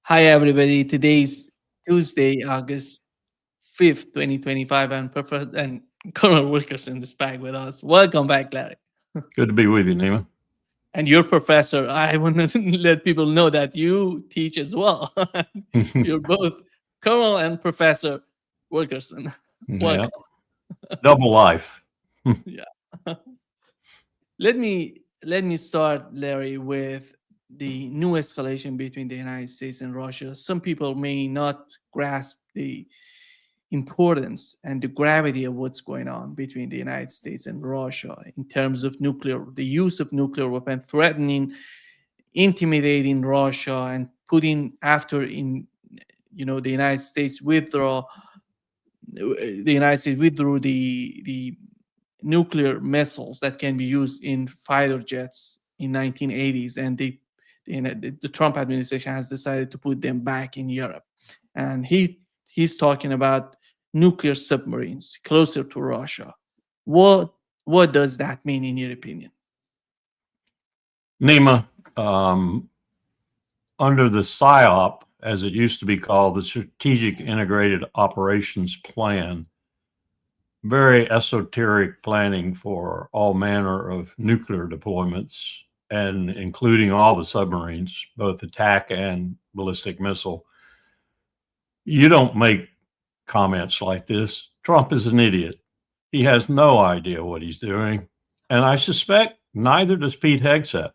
Hi, everybody. Today's Tuesday, August 5th, 2025, and Colonel Wilkerson is back with us. Welcome back, Larry. Good to be with you, Nima. And your professor, I want to let people know that you teach as well. You're both Colonel and Professor Wilkerson. Yeah, Welcome. double life. Yeah. Let me start, Larry, with the new escalation between the United States and Russia. Some people may not grasp the importance and the gravity of what's going on between the United States and Russia in terms of the use of nuclear weapon, threatening, intimidating Russia, and putting after in the United States withdrew the nuclear missiles that can be used in fighter jets in 1980s, and the Trump administration has decided to put them back in Europe, and he's talking about nuclear submarines closer to Russia. What does that mean in your opinion? Nima, um, under the PSYOP, as it used to be called, the Strategic Integrated Operations Plan, very esoteric planning for all manner of nuclear deployments, and including all the submarines, both attack and ballistic missile. You don't make comments like this. Trump is an idiot. He has no idea what he's doing. And I suspect neither does Pete Hegseth,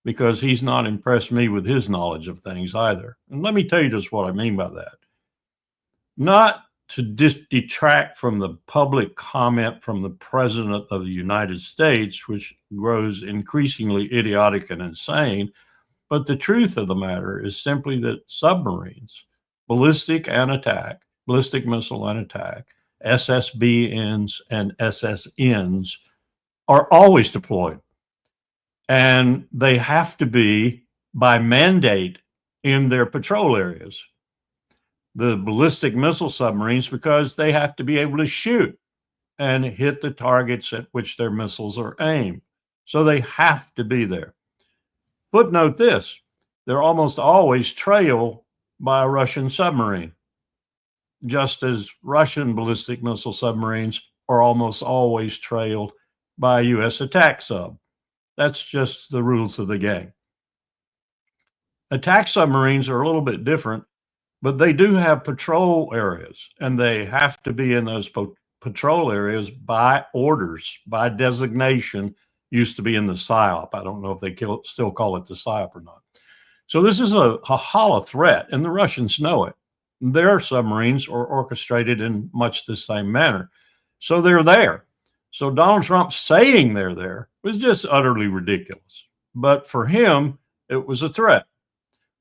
because he's not impressed me with his knowledge of things either. And let me tell you just what I mean by that. Not to detract from the public comment from the President of the United States, which grows increasingly idiotic and insane, but the truth of the matter is simply that submarines, ballistic missile and attack, SSBNs and SSNs are always deployed. And they have to be by mandate in their patrol areas. The ballistic missile submarines, because they have to be able to shoot and hit the targets at which their missiles are aimed. So they have to be there. Footnote this: they're almost always trailed by a Russian submarine, just as Russian ballistic missile submarines are almost always trailed by a U.S. attack sub. That's just the rules of the game. Attack submarines are a little bit different, but they do have patrol areas, and they have to be in those patrol areas by orders, by designation. Used to be in the PSYOP. I don't know if they still call it the PSYOP or not. So this is a hollow threat, and the Russians know it. Their submarines are orchestrated in much the same manner. So they're there. So Donald Trump saying they're there was just utterly ridiculous. But for him, it was a threat.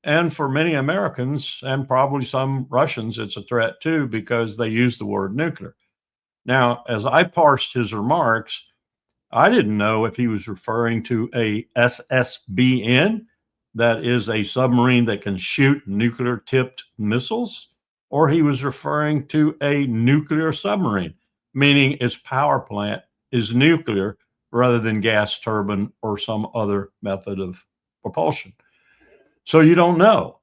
And for many Americans and probably some Russians, it's a threat too, because they use the word nuclear. Now, as I parsed his remarks, I didn't know if he was referring to a SSBN, that is a submarine that can shoot nuclear tipped missiles, or he was referring to a nuclear submarine, meaning its power plant is nuclear rather than gas turbine or some other method of propulsion. So you don't know.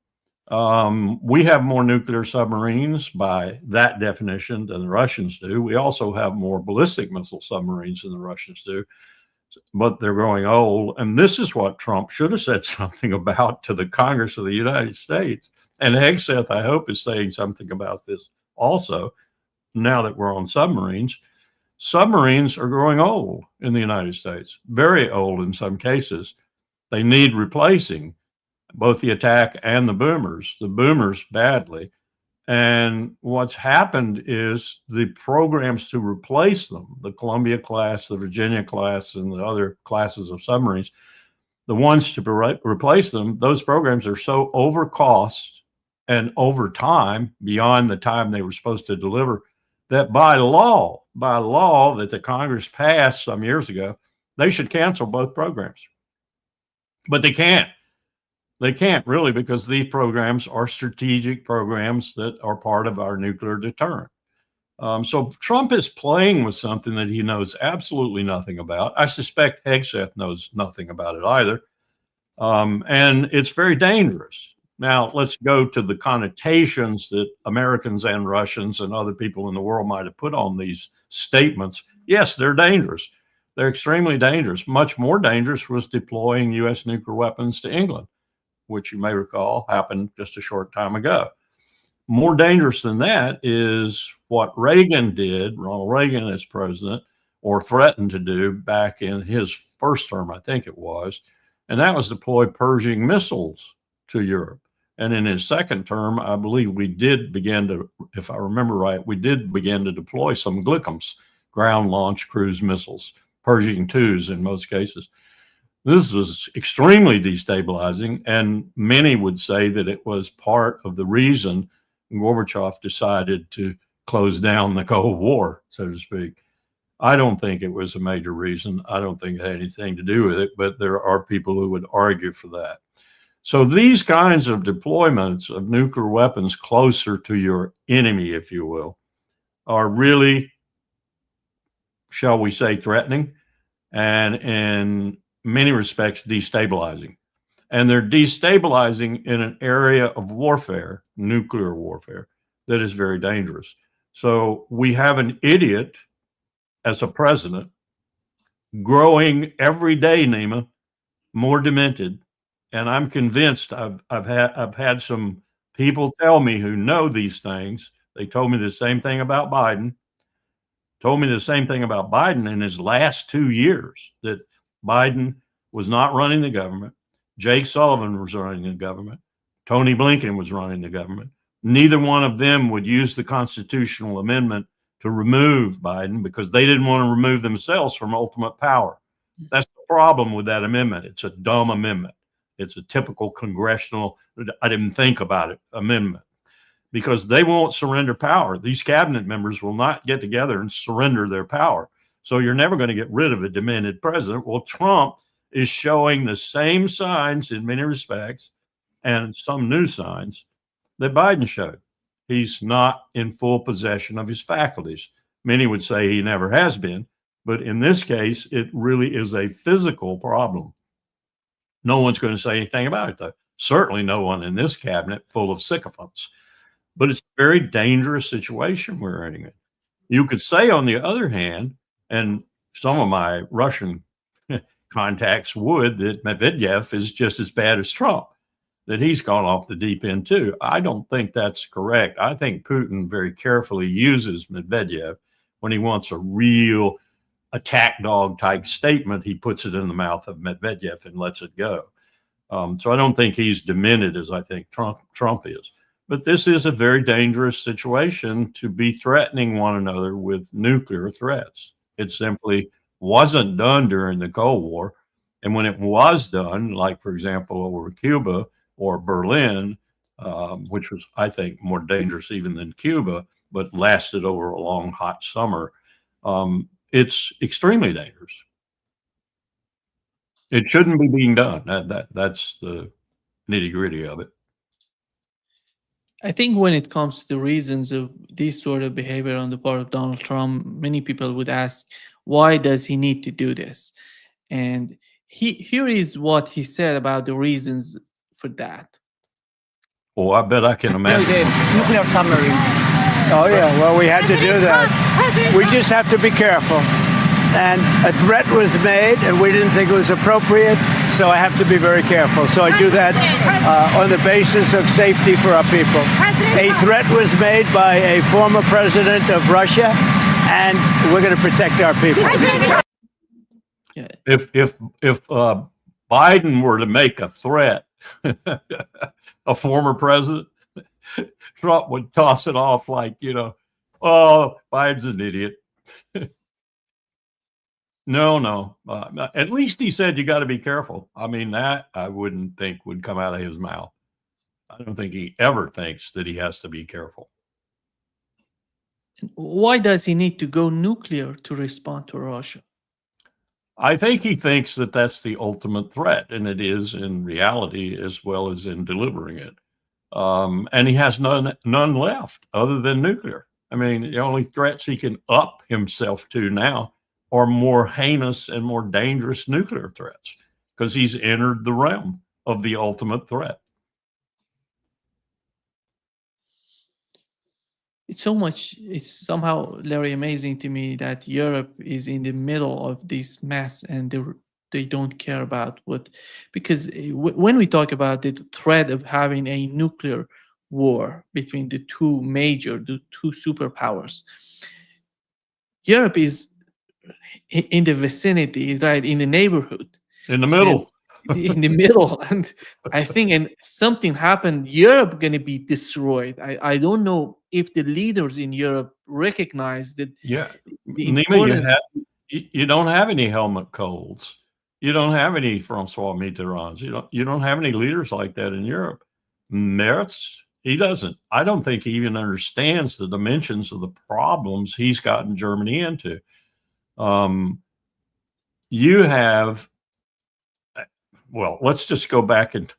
We have more nuclear submarines by that definition than the Russians do. We also have more ballistic missile submarines than the Russians do, but they're growing old. And this is what Trump should have said something about to the Congress of the United States. And Hegseth, I hope, is saying something about this also, now that we're on submarines. Submarines are growing old in the United States, very old in some cases. They need replacing, both the attack and the boomers badly. And what's happened is the programs to replace them, the Columbia class, the Virginia class, and the other classes of submarines, the ones to replace them, those programs are so overcost and over time, beyond the time they were supposed to deliver, that by law that the Congress passed some years ago, they should cancel both programs. But they can't. They can't really, because these programs are strategic programs that are part of our nuclear deterrent. So Trump is playing with something that he knows absolutely nothing about. I suspect Hegseth knows nothing about it either. And it's very dangerous. Now, let's go to the connotations that Americans and Russians and other people in the world might have put on these statements. Yes, they're dangerous. They're extremely dangerous. Much more dangerous was deploying U.S. nuclear weapons to England, which you may recall happened just a short time ago. More dangerous than that is what Reagan did, Ronald Reagan as president, or threatened to do back in his first term, I think it was, and that was deploy Pershing missiles to Europe. And in his second term, I believe we did begin to, if I remember right, we did begin to deploy some Glickums, ground launch cruise missiles, Pershing 2s in most cases. This was extremely destabilizing, and many would say that it was part of the reason Gorbachev decided to close down the Cold War, so to speak. I don't think it was a major reason. I don't think it had anything to do with it, but there are people who would argue for that. So these kinds of deployments of nuclear weapons closer to your enemy, if you will, are really, shall we say, threatening and in many respects destabilizing. And they're destabilizing in an area of warfare, nuclear warfare, that is very dangerous. So we have an idiot as a president growing every day, Nima, more demented. And I'm convinced I've had some people tell me who know these things. They told me the same thing about Biden. Told me the same thing about Biden in his last 2 years, that Biden was not running the government. Jake Sullivan was running the government. Tony Blinken was running the government. Neither one of them would use the constitutional amendment to remove Biden because they didn't want to remove themselves from ultimate power. That's the problem with that amendment. It's a dumb amendment. It's a typical congressional, I didn't think about it, amendment, because they won't surrender power. These cabinet members will not get together and surrender their power. So you're never going to get rid of a demented president. Well, Trump is showing the same signs in many respects, and some new signs, that Biden showed. He's not in full possession of his faculties. Many would say he never has been, but in this case, it really is a physical problem. No one's going to say anything about it, though. Certainly no one in this cabinet full of sycophants. But it's a very dangerous situation we're in. You could say, on the other hand, and some of my Russian contacts would, that Medvedev is just as bad as Trump, that he's gone off the deep end too. I don't think that's correct. I think Putin very carefully uses Medvedev when he wants a real attack dog type statement. He puts it in the mouth of Medvedev and lets it go. So I don't think he's demented as I think Trump is. But this is a very dangerous situation to be threatening one another with nuclear threats. It simply wasn't done during the Cold War. And when it was done, like, for example, over Cuba or Berlin, which was, I think, more dangerous even than Cuba, but lasted over a long, hot summer, it's extremely dangerous. It shouldn't be being done. That's the nitty-gritty of it. I think when it comes to the reasons of this sort of behavior on the part of Donald Trump, many people would ask, why does he need to do this? And here is what he said about the reasons for that. Oh, I bet I can imagine. Nuclear submarine. Oh, yeah. Well, we had to do that. We just have to be careful. And a threat was made, and we didn't think it was appropriate, so I have to be very careful. So I do that on the basis of safety for our people. A threat was made by a former president of Russia, and we're going to protect our people. If Biden were to make a threat, a former president, Trump would toss it off like, oh, Biden's an idiot. No. At least he said you got to be careful. I mean, that I wouldn't think would come out of his mouth. I don't think he ever thinks that he has to be careful. Why does he need to go nuclear to respond to Russia? I think he thinks that that's the ultimate threat, and it is in reality as well as in delivering it. And he has none left other than nuclear. I mean, the only threats he can up himself to now are more heinous and more dangerous nuclear threats, because he's entered the realm of the ultimate threat. it's somehow, Larry, amazing to me that Europe is in the middle of this mess, and they don't care about what, because when we talk about the threat of having a nuclear war between the two superpowers, Europe is in the vicinity, is right in the neighborhood, In the and middle. in the middle. And I think, and something happened, Europe going to be destroyed. I don't know if the leaders in Europe recognize that Yeah. the Nima, importance. you don't have any Helmut Kohls. You don't have any Francois Mitterrands. You don't have any leaders like that in Europe. Merz, he doesn't. I don't think he even understands the dimensions of the problems he's gotten Germany into. You have, well, let's just go back, and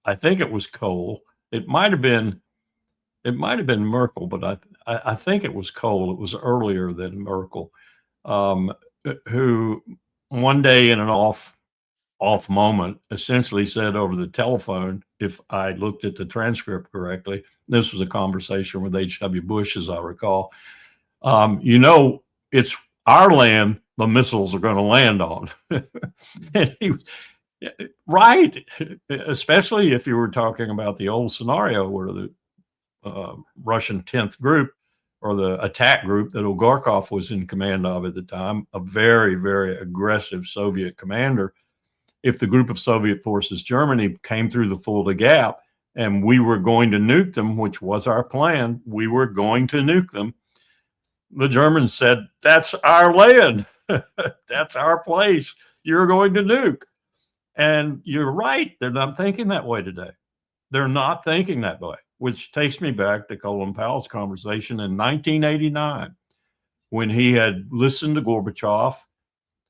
I think it was Kohl. It might have been Merkel, but I think it was Kohl. It was earlier than Merkel, who one day in an off moment essentially said over the telephone, if I looked at the transcript correctly, this was a conversation with H.W. Bush, as I recall. It's our land the missiles are going to land on. And he was right, especially if you were talking about the old scenario where the Russian 10th group, or the attack group that Olgarkov was in command of at the time, a very, very aggressive Soviet commander. If the group of Soviet forces Germany came through the Fulda Gap and we were going to nuke them, which was our plan, we were going to nuke them. The Germans said, that's our land. That's our place. You're going to nuke. And you're right. They're not thinking that way today. They're not thinking that way, which takes me back to Colin Powell's conversation in 1989, when he had listened to Gorbachev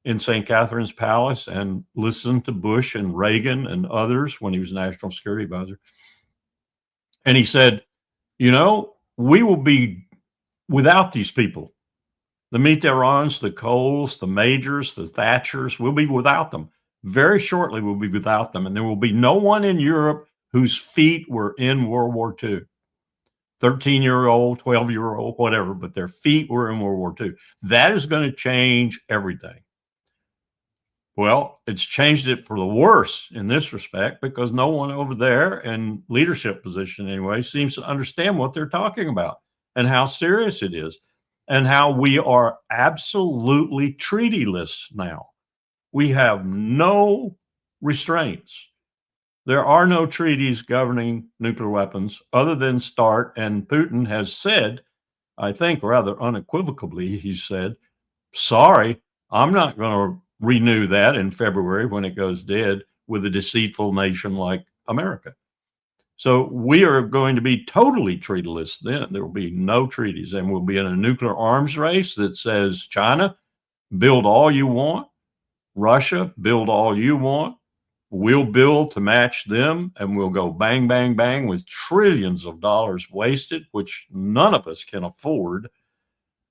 in St. Catherine's Palace and listened to Bush and Reagan and others when he was National Security Advisor. And he said, we will be without these people. The Mitterrands, the Kohls, the Majors, the Thatchers, we'll be without them. Very shortly, we'll be without them. And there will be no one in Europe whose feet were in World War II. 13-year-old, 12-year-old, whatever, but their feet were in World War II. That is going to change everything. Well, it's changed it for the worse in this respect, because no one over there in leadership position anyway seems to understand what they're talking about and how serious it is, and how we are absolutely treatyless now. We have no restraints. There are no treaties governing nuclear weapons other than START, and Putin has said, I think rather unequivocally, he said, sorry, I'm not going to renew that in February when it goes dead with a deceitful nation like America. So we are going to be totally treatyless then. There will be no treaties, and we'll be in a nuclear arms race that says, China, build all you want. Russia, build all you want. We'll build to match them, and we'll go bang, bang, bang with trillions of dollars wasted, which none of us can afford.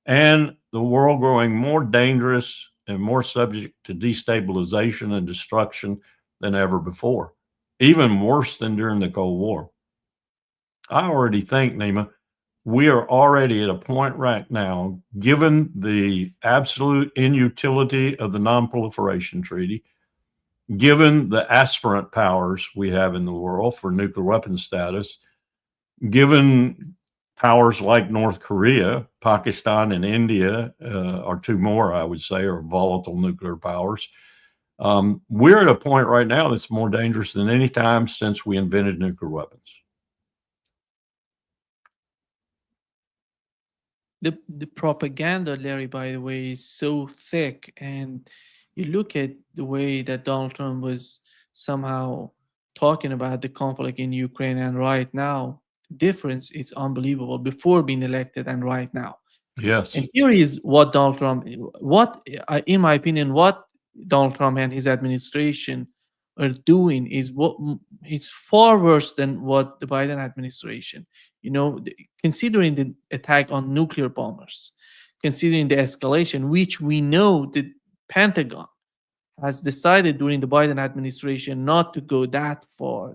And the world growing more dangerous and more subject to destabilization and destruction than ever before, even worse than during the Cold War. I already think, Nima, we are already at a point right now, given the absolute inutility of the Non-Proliferation Treaty, given the aspirant powers we have in the world for nuclear weapon status, given powers like North Korea, Pakistan, and India are two more, I would say, are volatile nuclear powers. We're at a point right now that's more dangerous than any time since we invented nuclear weapons. The propaganda, Larry, by the way, is so thick, and you look at the way that Donald Trump was somehow talking about the conflict in Ukraine, and right now, the difference is unbelievable before being elected and right now. Yes. And here is what Donald Trump, in my opinion, what Donald Trump and his administration are doing is it's far worse than what the Biden administration, considering the attack on nuclear bombers, considering the escalation, which we know the Pentagon has decided during the Biden administration not to go that far,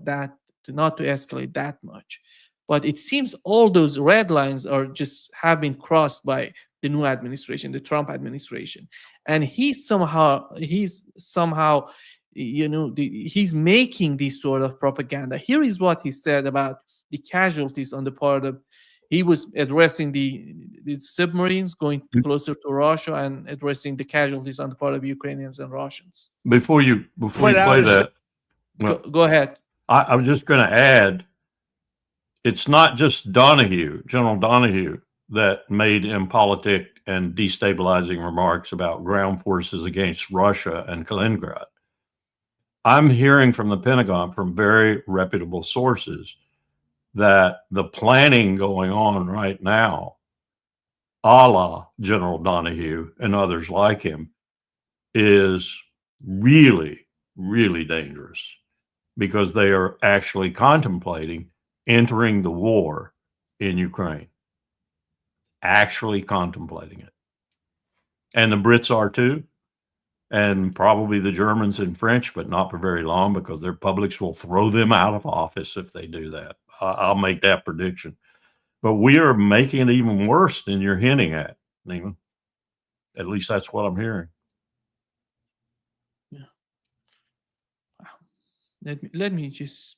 not to escalate that much. But it seems all those red lines are just have been crossed by the new administration, the Trump administration, and he's somehow, he's making this sort of propaganda. Here is what he said about the casualties on the part of. He was addressing the submarines going closer to Russia and addressing the casualties on the part of Ukrainians and Russians. Before you play that, Go ahead. I was just going to add, it's not just Donahue, General Donahue, that made impolitic and destabilizing remarks about ground forces against Russia and Kaliningrad. I'm hearing from the Pentagon, from very reputable sources, that the planning going on right now, a la General Donahue and others like him, is really, really dangerous, because they are actually contemplating entering the war in Ukraine. Actually contemplating it. And the Brits are too. And probably the Germans and French, but not for very long, because their publics will throw them out of office if they do that. I'll make that prediction. But we are making it even worse than you're hinting at, Neiman. At least that's what I'm hearing. Yeah. Let me just.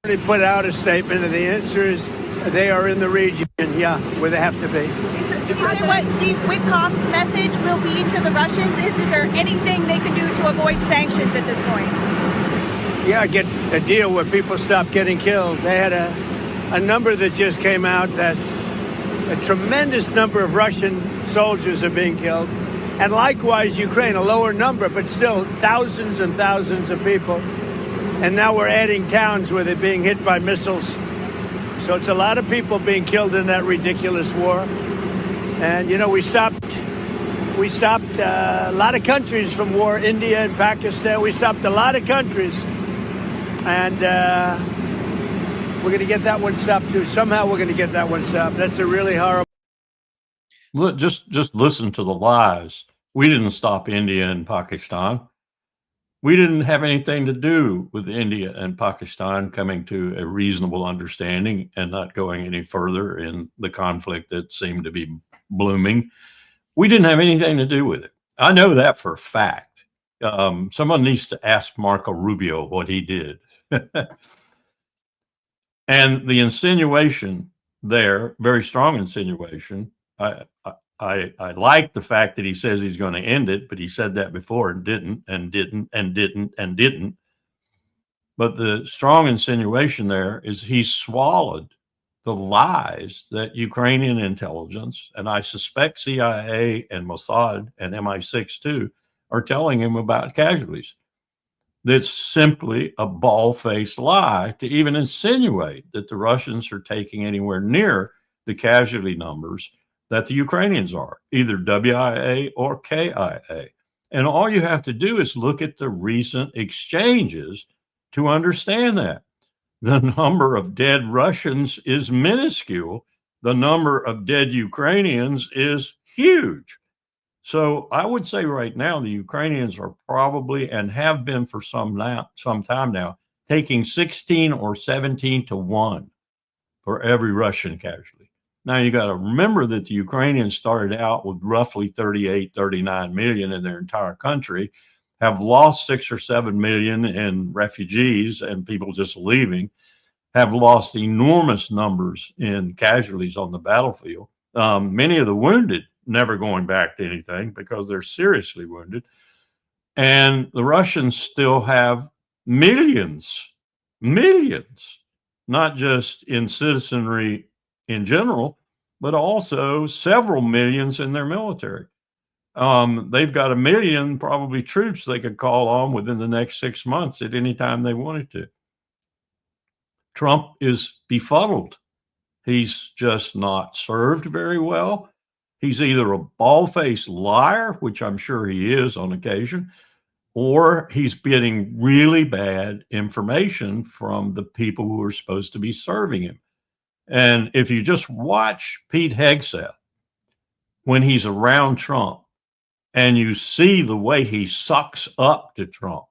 They put out a statement, and the answer is they are in the region, where they have to be. Did you say what Steve Witkoff's message will be to the Russians? Is there anything they can do to avoid sanctions at this point? Yeah, get a deal where people stop getting killed. They had a number that just came out that a tremendous number of Russian soldiers are being killed. And likewise, Ukraine, a lower number, but still thousands and thousands of people. And now we're adding towns where they're being hit by missiles. So it's a lot of people being killed in that ridiculous war. And, we stopped a lot of countries from war, India and Pakistan. We stopped a lot of countries. And we're going to get that one stopped too. Somehow we're going to get that one stopped. That's a really horrible. Look, just listen to the lies. We didn't stop India and Pakistan. We didn't have anything to do with India and Pakistan coming to a reasonable understanding and not going any further in the conflict that seemed to be blooming. We didn't have anything to do with it. I know that for a fact. Someone needs to ask Marco Rubio what he did. And the insinuation there, very strong insinuation. I like the fact that he says he's going to end it, but he said that before and didn't. But the strong insinuation there is he swallowed the lies that Ukrainian intelligence, and I suspect CIA and Mossad and MI6 too, are telling him about casualties. That's simply a bald-faced lie to even insinuate that the Russians are taking anywhere near the casualty numbers that the Ukrainians are, either WIA or KIA. And all you have to do is look at the recent exchanges to understand that. The number of dead Russians is minuscule. The number of dead Ukrainians is huge. So I would say right now, the Ukrainians are probably, and have been for some time now, taking 16 or 17 to 1 for every Russian casualty. Now, you got to remember that the Ukrainians started out with roughly 38, 39 million in their entire country, have lost 6 or 7 million in refugees and people just leaving, have lost enormous numbers in casualties on the battlefield. Many of the wounded never going back to anything because they're seriously wounded. And the Russians still have millions, not just in citizenry in general, but also several millions in their military. They've got 1 million probably troops they could call on within the next 6 months at any time they wanted to. Trump is befuddled. He's just not served very well. He's either a bald-faced liar, which I'm sure he is on occasion, or he's getting really bad information from the people who are supposed to be serving him. And if you just watch Pete Hegseth when he's around Trump, and you see the way he sucks up to Trump,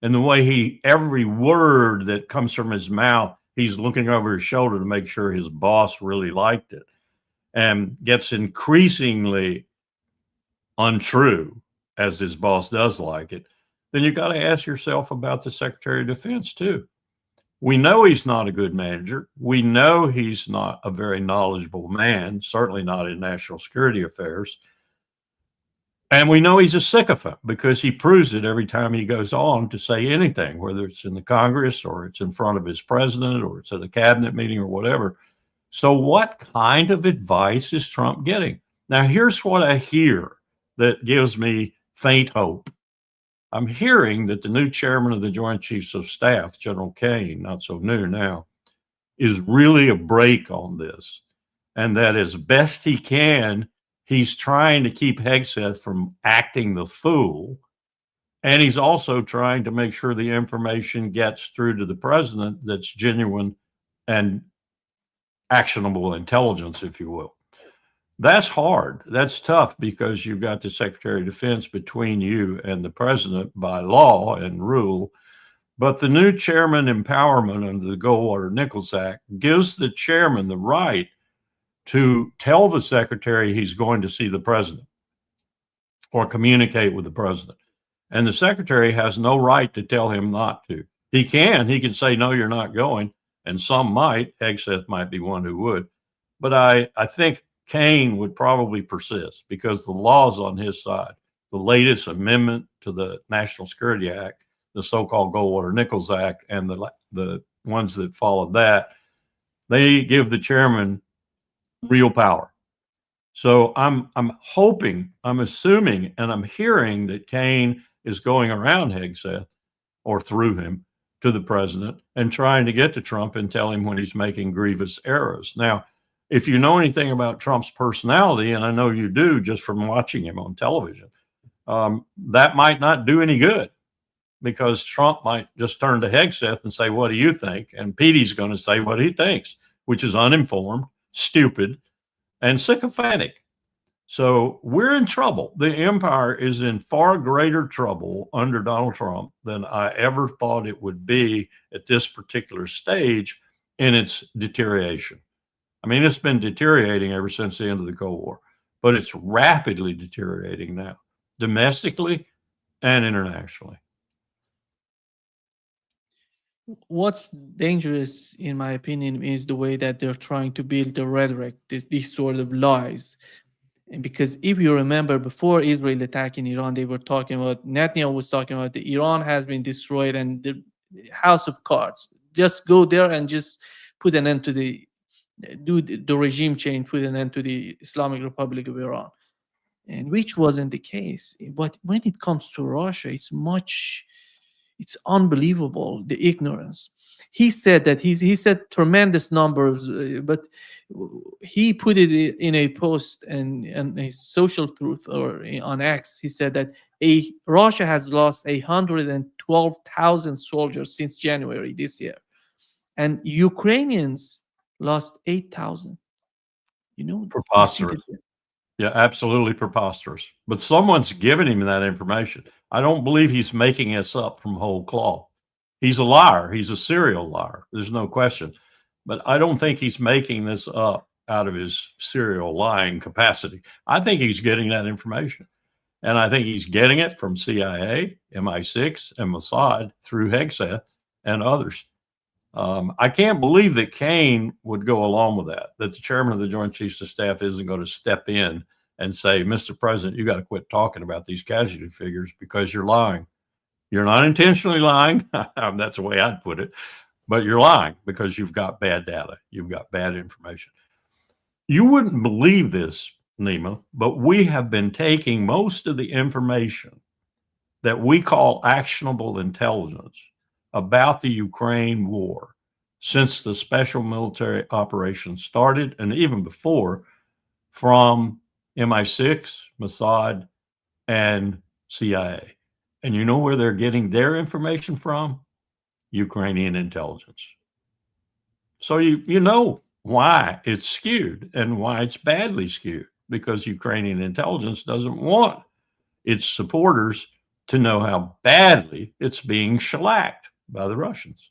and the way every word that comes from his mouth he's looking over his shoulder to make sure his boss really liked it, and gets increasingly untrue as his boss does like it, then you got to ask yourself about the Secretary of Defense too. We know he's not a good manager. We know he's not a very knowledgeable man, certainly not in national security affairs. And we know he's a sycophant because he proves it every time he goes on to say anything, whether it's in the Congress or it's in front of his president or it's at a cabinet meeting or whatever. So what kind of advice is Trump getting? Now, here's what I hear that gives me faint hope. I'm hearing that the new chairman of the Joint Chiefs of Staff, General Kane, not so new now, is really a brake on this, and that as best he can, he's trying to keep Hegseth from acting the fool. And he's also trying to make sure the information gets through to the president that's genuine and actionable intelligence, if you will. That's hard. That's tough because you've got the Secretary of Defense between you and the president by law and rule. But the new chairman empowerment under the Goldwater-Nichols Act gives the chairman the right to tell the secretary he's going to see the president or communicate with the president. And the secretary has no right to tell him not to. He can say, no, you're not going. And some might. Hegseth might be one who would. But I think Kane would probably persist because the law's on his side. The latest amendment to the National Security Act, the so-called Goldwater-Nichols Act, and the ones that followed that, they give the chairman real power. So I'm hoping, I'm assuming, and I'm hearing that Kane is going around Hegseth or through him to the president and trying to get to Trump and tell him when he's making grievous errors. Now, if you know anything about Trump's personality, and I know you do just from watching him on television, that might not do any good because Trump might just turn to Hegseth and say, what do you think? And Petey's going to say what he thinks, which is uninformed, stupid, and sycophantic. So we're in trouble. The empire is in far greater trouble under Donald Trump than I ever thought it would be at this particular stage in its deterioration. I mean, it's been deteriorating ever since the end of the Cold War, but it's rapidly deteriorating now, domestically and internationally. What's dangerous, in my opinion, is the way that they're trying to build the rhetoric, these sort of lies. And because if you remember, before Israel attacking Iran, they were talking about, Netanyahu was talking about the Iran has been destroyed and the house of cards. Just go there and just put an end to the regime change, put an end to the Islamic Republic of Iran. And which wasn't the case. But when it comes to Russia, it's unbelievable, the ignorance. He said that he said tremendous numbers, but he put it in a post and a social truth or on X. He said that Russia has lost 112,000 soldiers since January this year, and Ukrainians lost 8,000. You know, preposterous. Yeah, absolutely preposterous. But someone's given him that information. I don't believe he's making this up from whole cloth. He's a liar. He's a serial liar. There's no question. But I don't think he's making this up out of his serial lying capacity. I think he's getting that information. And I think he's getting it from CIA, MI6, and Mossad through Hegseth and others. I can't believe that Kane would go along with that the chairman of the Joint Chiefs of Staff isn't going to step in and say, Mr. President, you got to quit talking about these casualty figures because you're lying. You're not intentionally lying. That's the way I'd put it. But you're lying because you've got bad data. You've got bad information. You wouldn't believe this, Nima, but we have been taking most of the information that we call actionable intelligence about the Ukraine war since the special military operation started, and even before, from MI6, Mossad, and CIA. And you know where they're getting their information from? Ukrainian intelligence. So you know why it's skewed and why it's badly skewed, because Ukrainian intelligence doesn't want its supporters to know how badly it's being shellacked by the Russians.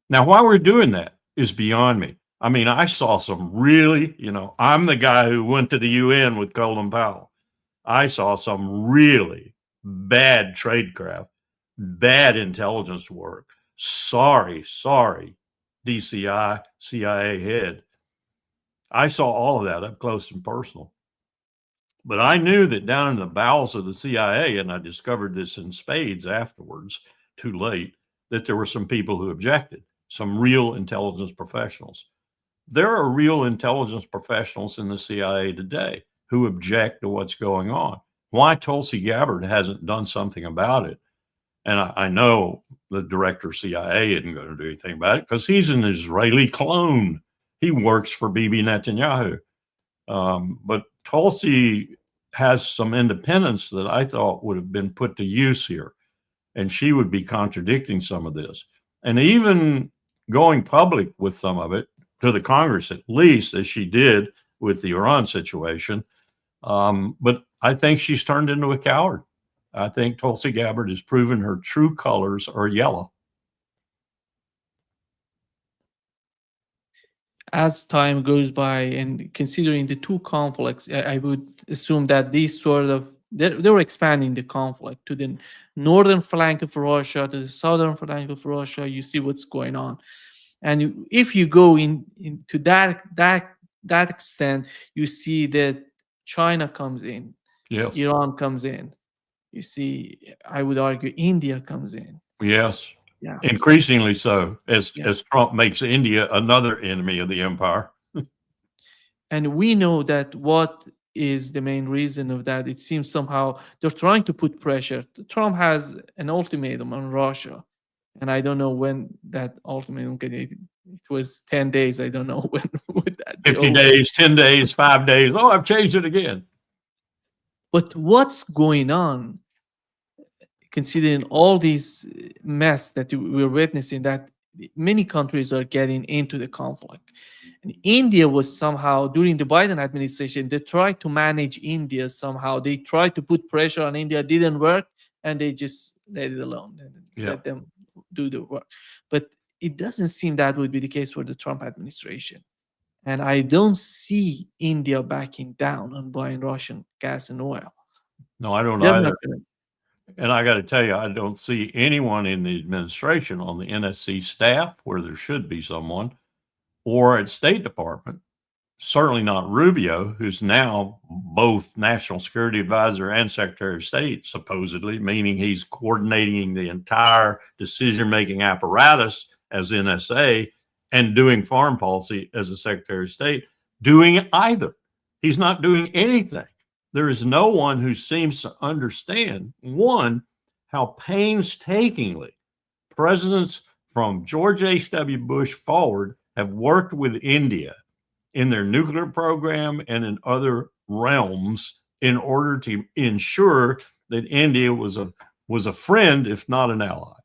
Now, why we're doing that is beyond me. I mean, I saw some really, I'm the guy who went to the UN with Colin Powell. I saw some really bad tradecraft, bad intelligence work. Sorry, DCI, CIA head. I saw all of that up close and personal. But I knew that down in the bowels of the CIA, and I discovered this in spades afterwards, too late, that there were some people who objected, some real intelligence professionals. There are real intelligence professionals in the CIA today who object to what's going on. Why Tulsi Gabbard hasn't done something about it, and I know the director of CIA isn't going to do anything about it because he's an Israeli clone. He works for Bibi Netanyahu. But Tulsi has some independence that I thought would have been put to use here, and she would be contradicting some of this, and even going public with some of it to the Congress, at least, as she did with the Iran situation. But I think she's turned into a coward. I think Tulsi Gabbard has proven her true colors are yellow. As time goes by, and considering the two conflicts, I would assume that these sort of they were expanding the conflict to the northern flank of Russia, to the southern flank of Russia. You see what's going on, and if you go into that extent, you see that China comes in, Yes. Iran comes in. You see, I would argue India comes in. Yes. Yeah. Increasingly so, as Trump makes India another enemy of the empire. And we know that what is the main reason of that. It seems somehow they're trying to put pressure. Trump has an ultimatum on Russia, and I don't know when that ultimatum it was 10 days. I don't know when would that 50 days, 10 days, 5 days. Oh, I've changed it again. But what's going on, considering all these mess that we're witnessing, that many countries are getting into the conflict? And India was somehow, during the Biden administration, they tried to manage India somehow. They tried to put pressure on India, didn't work, and they just let it alone and let them do the work. But it doesn't seem that would be the case for the Trump administration. And I don't see India backing down on buying Russian gas and oil. No, I don't They're either. not gonna- And I got to tell you, I don't see anyone in the administration on the NSC staff, where there should be someone, or at State Department, certainly not Rubio, who's now both National Security Advisor and Secretary of State, supposedly, meaning he's coordinating the entire decision-making apparatus as NSA and doing foreign policy as a Secretary of State, doing either. He's not doing anything. There is no one who seems to understand, one, how painstakingly presidents from George H.W. Bush forward have worked with India in their nuclear program and in other realms in order to ensure that India was a friend, if not an ally.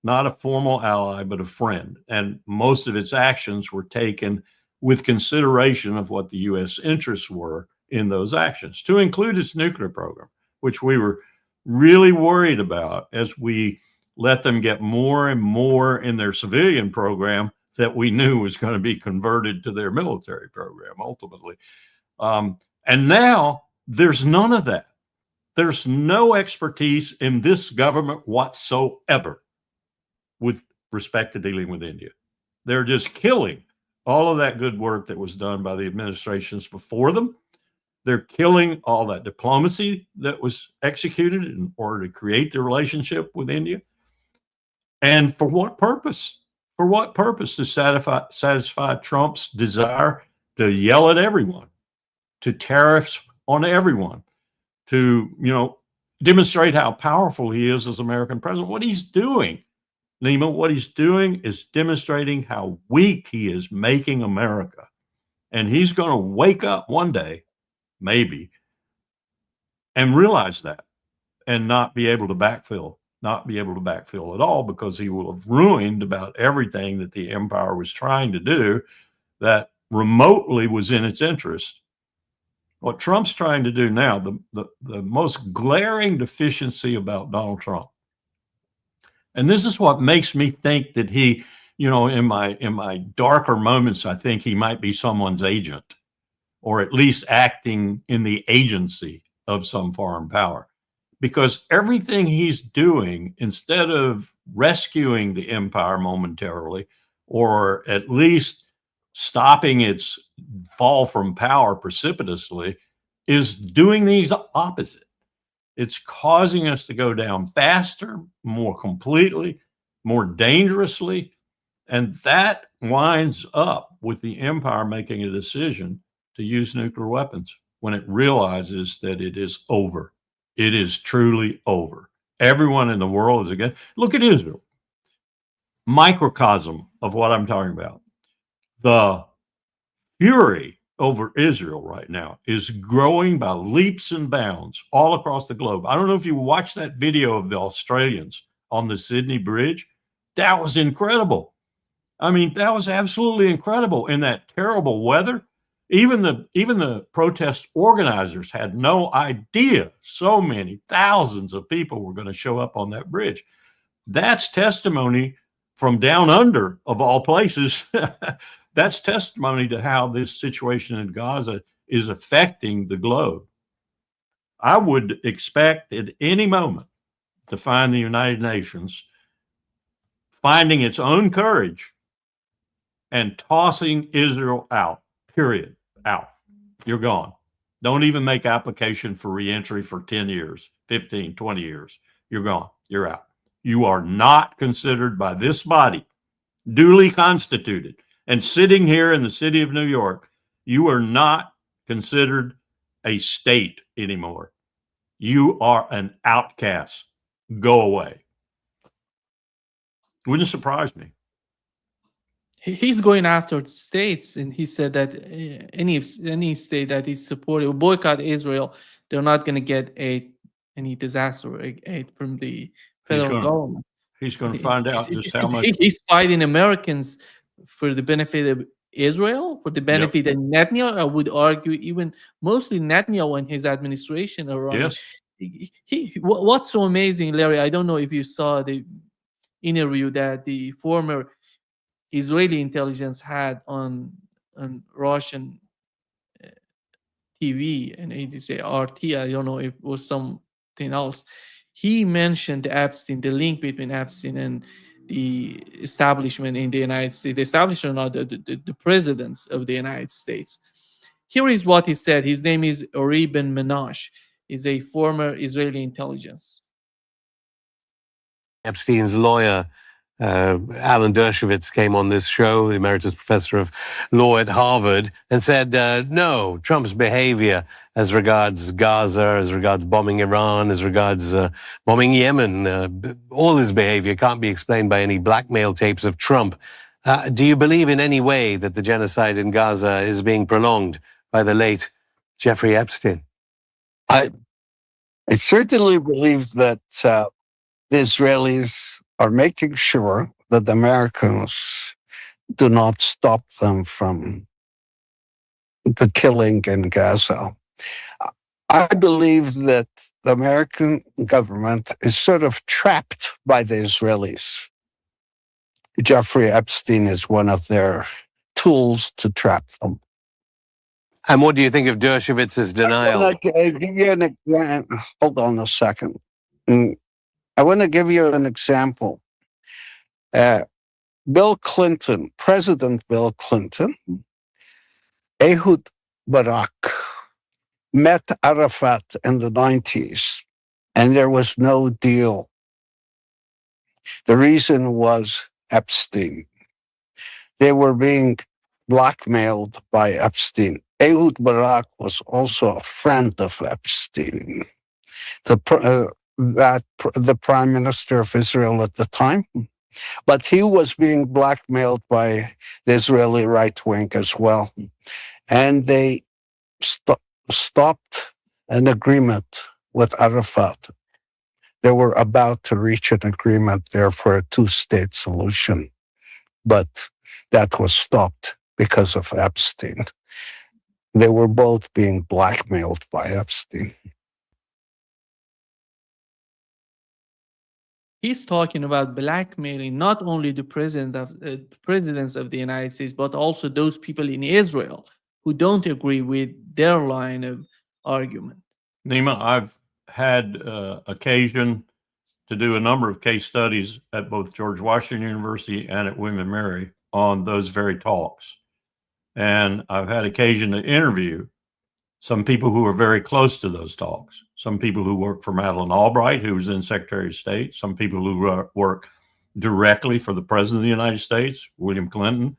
Not a formal ally, but a friend. And most of its actions were taken with consideration of what the U.S. interests were in those actions, to include its nuclear program, which we were really worried about as we let them get more and more in their civilian program that we knew was going to be converted to their military program ultimately. And now there's none of that. There's no expertise in this government whatsoever with respect to dealing with India. They're just killing all of that good work that was done by the administrations before them. They're killing all that diplomacy that was executed in order to create the relationship with India. And for what purpose? For what purpose? To satisfy Trump's desire to yell at everyone, to tariffs on everyone, to, demonstrate how powerful he is as American president. What he's doing, Nima, what he's doing is demonstrating how weak he is making America. And he's going to wake up one day, maybe, and realize that and not be able to backfill at all, because he will have ruined about everything that the empire was trying to do that remotely was in its interest. What Trump's trying to do now, the most glaring deficiency about Donald Trump, and this is what makes me think that he in my darker moments, I think he might be someone's agent, or at least acting in the agency of some foreign power. Because everything he's doing, instead of rescuing the empire momentarily, or at least stopping its fall from power precipitously, is doing the opposite. It's causing us to go down faster, more completely, more dangerously. And that winds up with the empire making a decision to use nuclear weapons when it realizes that it is over. It is truly over. Everyone in the world is again. Look at Israel, microcosm of what I'm talking about. The fury over Israel right now is growing by leaps and bounds all across the globe. I don't know if you watched that video of the Australians on the Sydney Bridge. That was incredible. I mean, that was absolutely incredible in that terrible weather. Even the protest organizers had no idea so many thousands of people were going to show up on that bridge. That's testimony from down under, of all places. That's testimony to how this situation in Gaza is affecting the globe. I would expect at any moment to find the United Nations finding its own courage and tossing Israel out, period, out. You're gone. Don't even make application for reentry for 10 years, 15, 20 years. You're gone. You're out. You are not considered by this body, duly constituted, and sitting here in the city of New York, you are not considered a state anymore. You are an outcast. Go away. Wouldn't surprise me. He's going after states, and he said that any state that is supportive boycott Israel, they're not going to get any disaster aid from the federal government. He's going to find out just how much. He's fighting Americans for the benefit of Israel, for the benefit of Netanyahu. I would argue even mostly Netanyahu and his administration are running. Yes. What's so amazing, Larry, I don't know if you saw the interview that the former Israeli intelligence had on Russian TV and they say RT. I don't know if it was something else. He mentioned Epstein, the link between Epstein and the establishment in the United States, the establishment or the presidents of the United States. Here is what he said. His name is Ori Ben Menashe. He's a former Israeli intelligence. Epstein's lawyer, Alan Dershowitz, came on this show, the emeritus professor of law at Harvard, and said, no, Trump's behavior as regards Gaza, as regards bombing Iran, as regards bombing Yemen, all his behavior can't be explained by any blackmail tapes of Trump. Do you believe in any way that the genocide in Gaza is being prolonged by the late Jeffrey Epstein? I certainly believe that the Israelis are making sure that the Americans do not stop them from the killing in Gaza. I believe that the American government is sort of trapped by the Israelis. Jeffrey Epstein is one of their tools to trap them. And what do you think of Dershowitz's denial? Hold on a second. I want to give you an example. Bill Clinton, President Bill Clinton, Ehud Barak met Arafat in the 90s, and there was no deal. The reason was Epstein. They were being blackmailed by Epstein. Ehud Barak was also a friend of Epstein. The prime minister of Israel at the time, but he was being blackmailed by the Israeli right wing as well. And they stopped an agreement with Arafat. They were about to reach an agreement there for a two-state solution, but that was stopped because of Epstein. They were both being blackmailed by Epstein. He's talking about blackmailing not only the presidents of the United States, but also those people in Israel who don't agree with their line of argument. Nima, I've had occasion to do a number of case studies at both George Washington University and at William & Mary on those very talks. And I've had occasion to interview some people who are very close to those talks, some people who work for Madeleine Albright, who was then Secretary of State, some people who work directly for the President of the United States, William Clinton,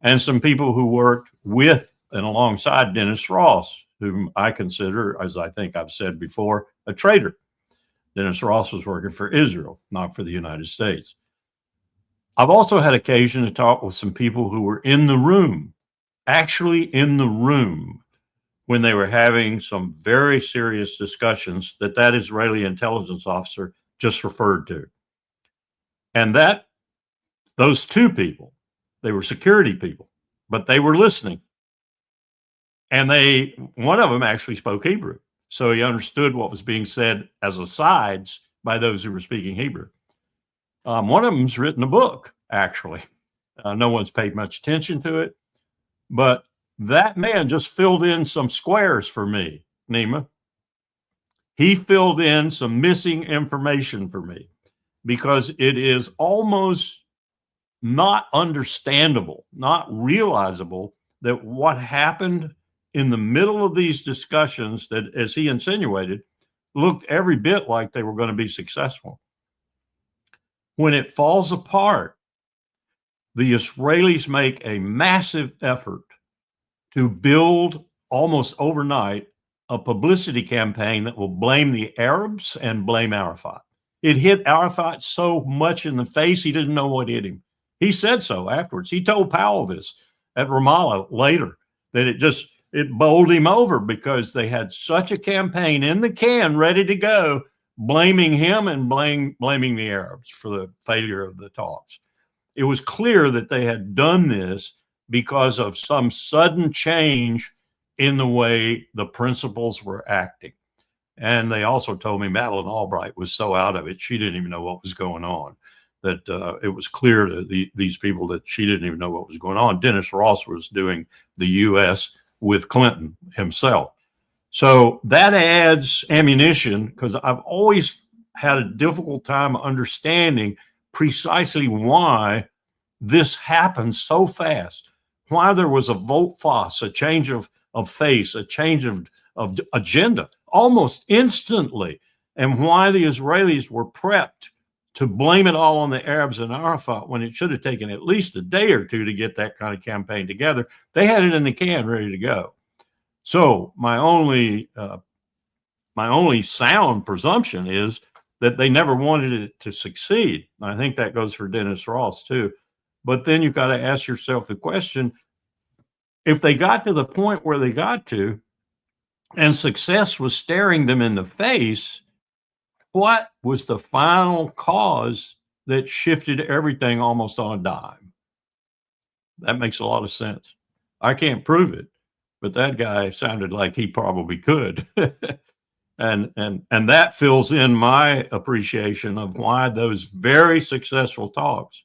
and some people who worked with and alongside Dennis Ross, whom I consider, as I think I've said before, a traitor. Dennis Ross was working for Israel, not for the United States. I've also had occasion to talk with some people who were in the room, actually in the room, when they were having some very serious discussions that Israeli intelligence officer just referred to. And those two people, they were security people, but they were listening. And one of them actually spoke Hebrew. So he understood what was being said as asides by those who were speaking Hebrew. One of them's written a book, actually. No one's paid much attention to it, but that man just filled in some squares for me, Nima. He filled in some missing information for me because it is almost not understandable, not realizable that what happened in the middle of these discussions that, as he insinuated, looked every bit like they were going to be successful. When it falls apart, the Israelis make a massive effort to build almost overnight a publicity campaign that will blame the Arabs and blame Arafat. It hit Arafat so much in the face, he didn't know what hit him. He said so afterwards. He told Powell this at Ramallah later, that it bowled him over because they had such a campaign in the can ready to go, blaming him and blaming the Arabs for the failure of the talks. It was clear that they had done this because of some sudden change in the way the principals were acting. And they also told me Madeleine Albright was so out of it, she didn't even know what was going on, that it was clear to these people that she didn't even know what was going on. Dennis Ross was doing the U.S. with Clinton himself. So that adds ammunition, because I've always had a difficult time understanding precisely why this happened so fast. Why there was a volte-face, a change of face, a change of agenda almost instantly, and why the Israelis were prepped to blame it all on the Arabs and Arafat when it should have taken at least a day or two to get that kind of campaign together. They had it in the can ready to go. So my only sound presumption is that they never wanted it to succeed. I think that goes for Dennis Ross too. But then you've got to ask yourself the question, if they got to the point where they got to, and success was staring them in the face, what was the final cause that shifted everything almost on a dime? That makes a lot of sense. I can't prove it, but that guy sounded like he probably could. And that fills in my appreciation of why those very successful talks,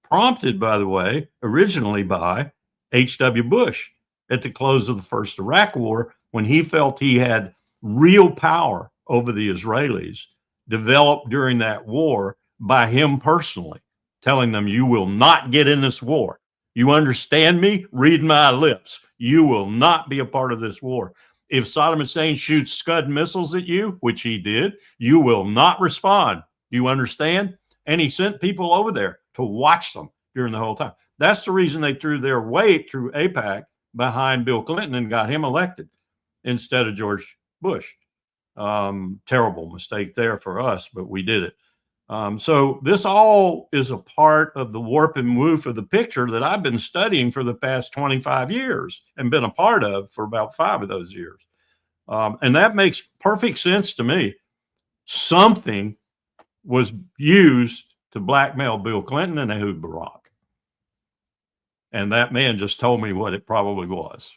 prompted, by the way, originally by H.W. Bush at the close of the first Iraq War, when he felt he had real power over the Israelis, developed during that war by him personally, telling them, you will not get in this war. You understand me? Read my lips. You will not be a part of this war. If Saddam Hussein shoots Scud missiles at you, which he did, you will not respond. You understand? And he sent people over there to watch them during the whole time. That's the reason they threw their weight through AIPAC behind Bill Clinton and got him elected instead of George Bush. Terrible mistake there for us, but we did it. So this all is a part of the warp and woof of the picture that I've been studying for the past 25 years and been a part of for about 5 of those years. And that makes perfect sense to me. Something was used to blackmail Bill Clinton and Ehud Barak. And that man just told me what it probably was.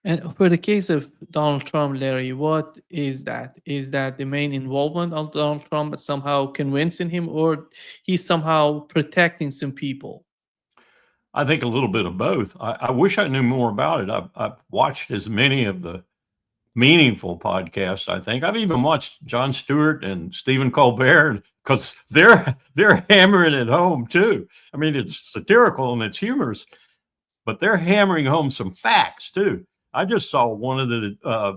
And for the case of Donald Trump, Larry, what is that? Is that the main involvement of Donald Trump somehow convincing him, or he's somehow protecting some people? I think a little bit of both. I wish I knew more about it. I've watched as many of the meaningful podcasts. I think I've even watched Jon Stewart and Stephen Colbert because they're hammering it home too. I mean, it's satirical and it's humorous, but they're hammering home some facts too. I just saw one of the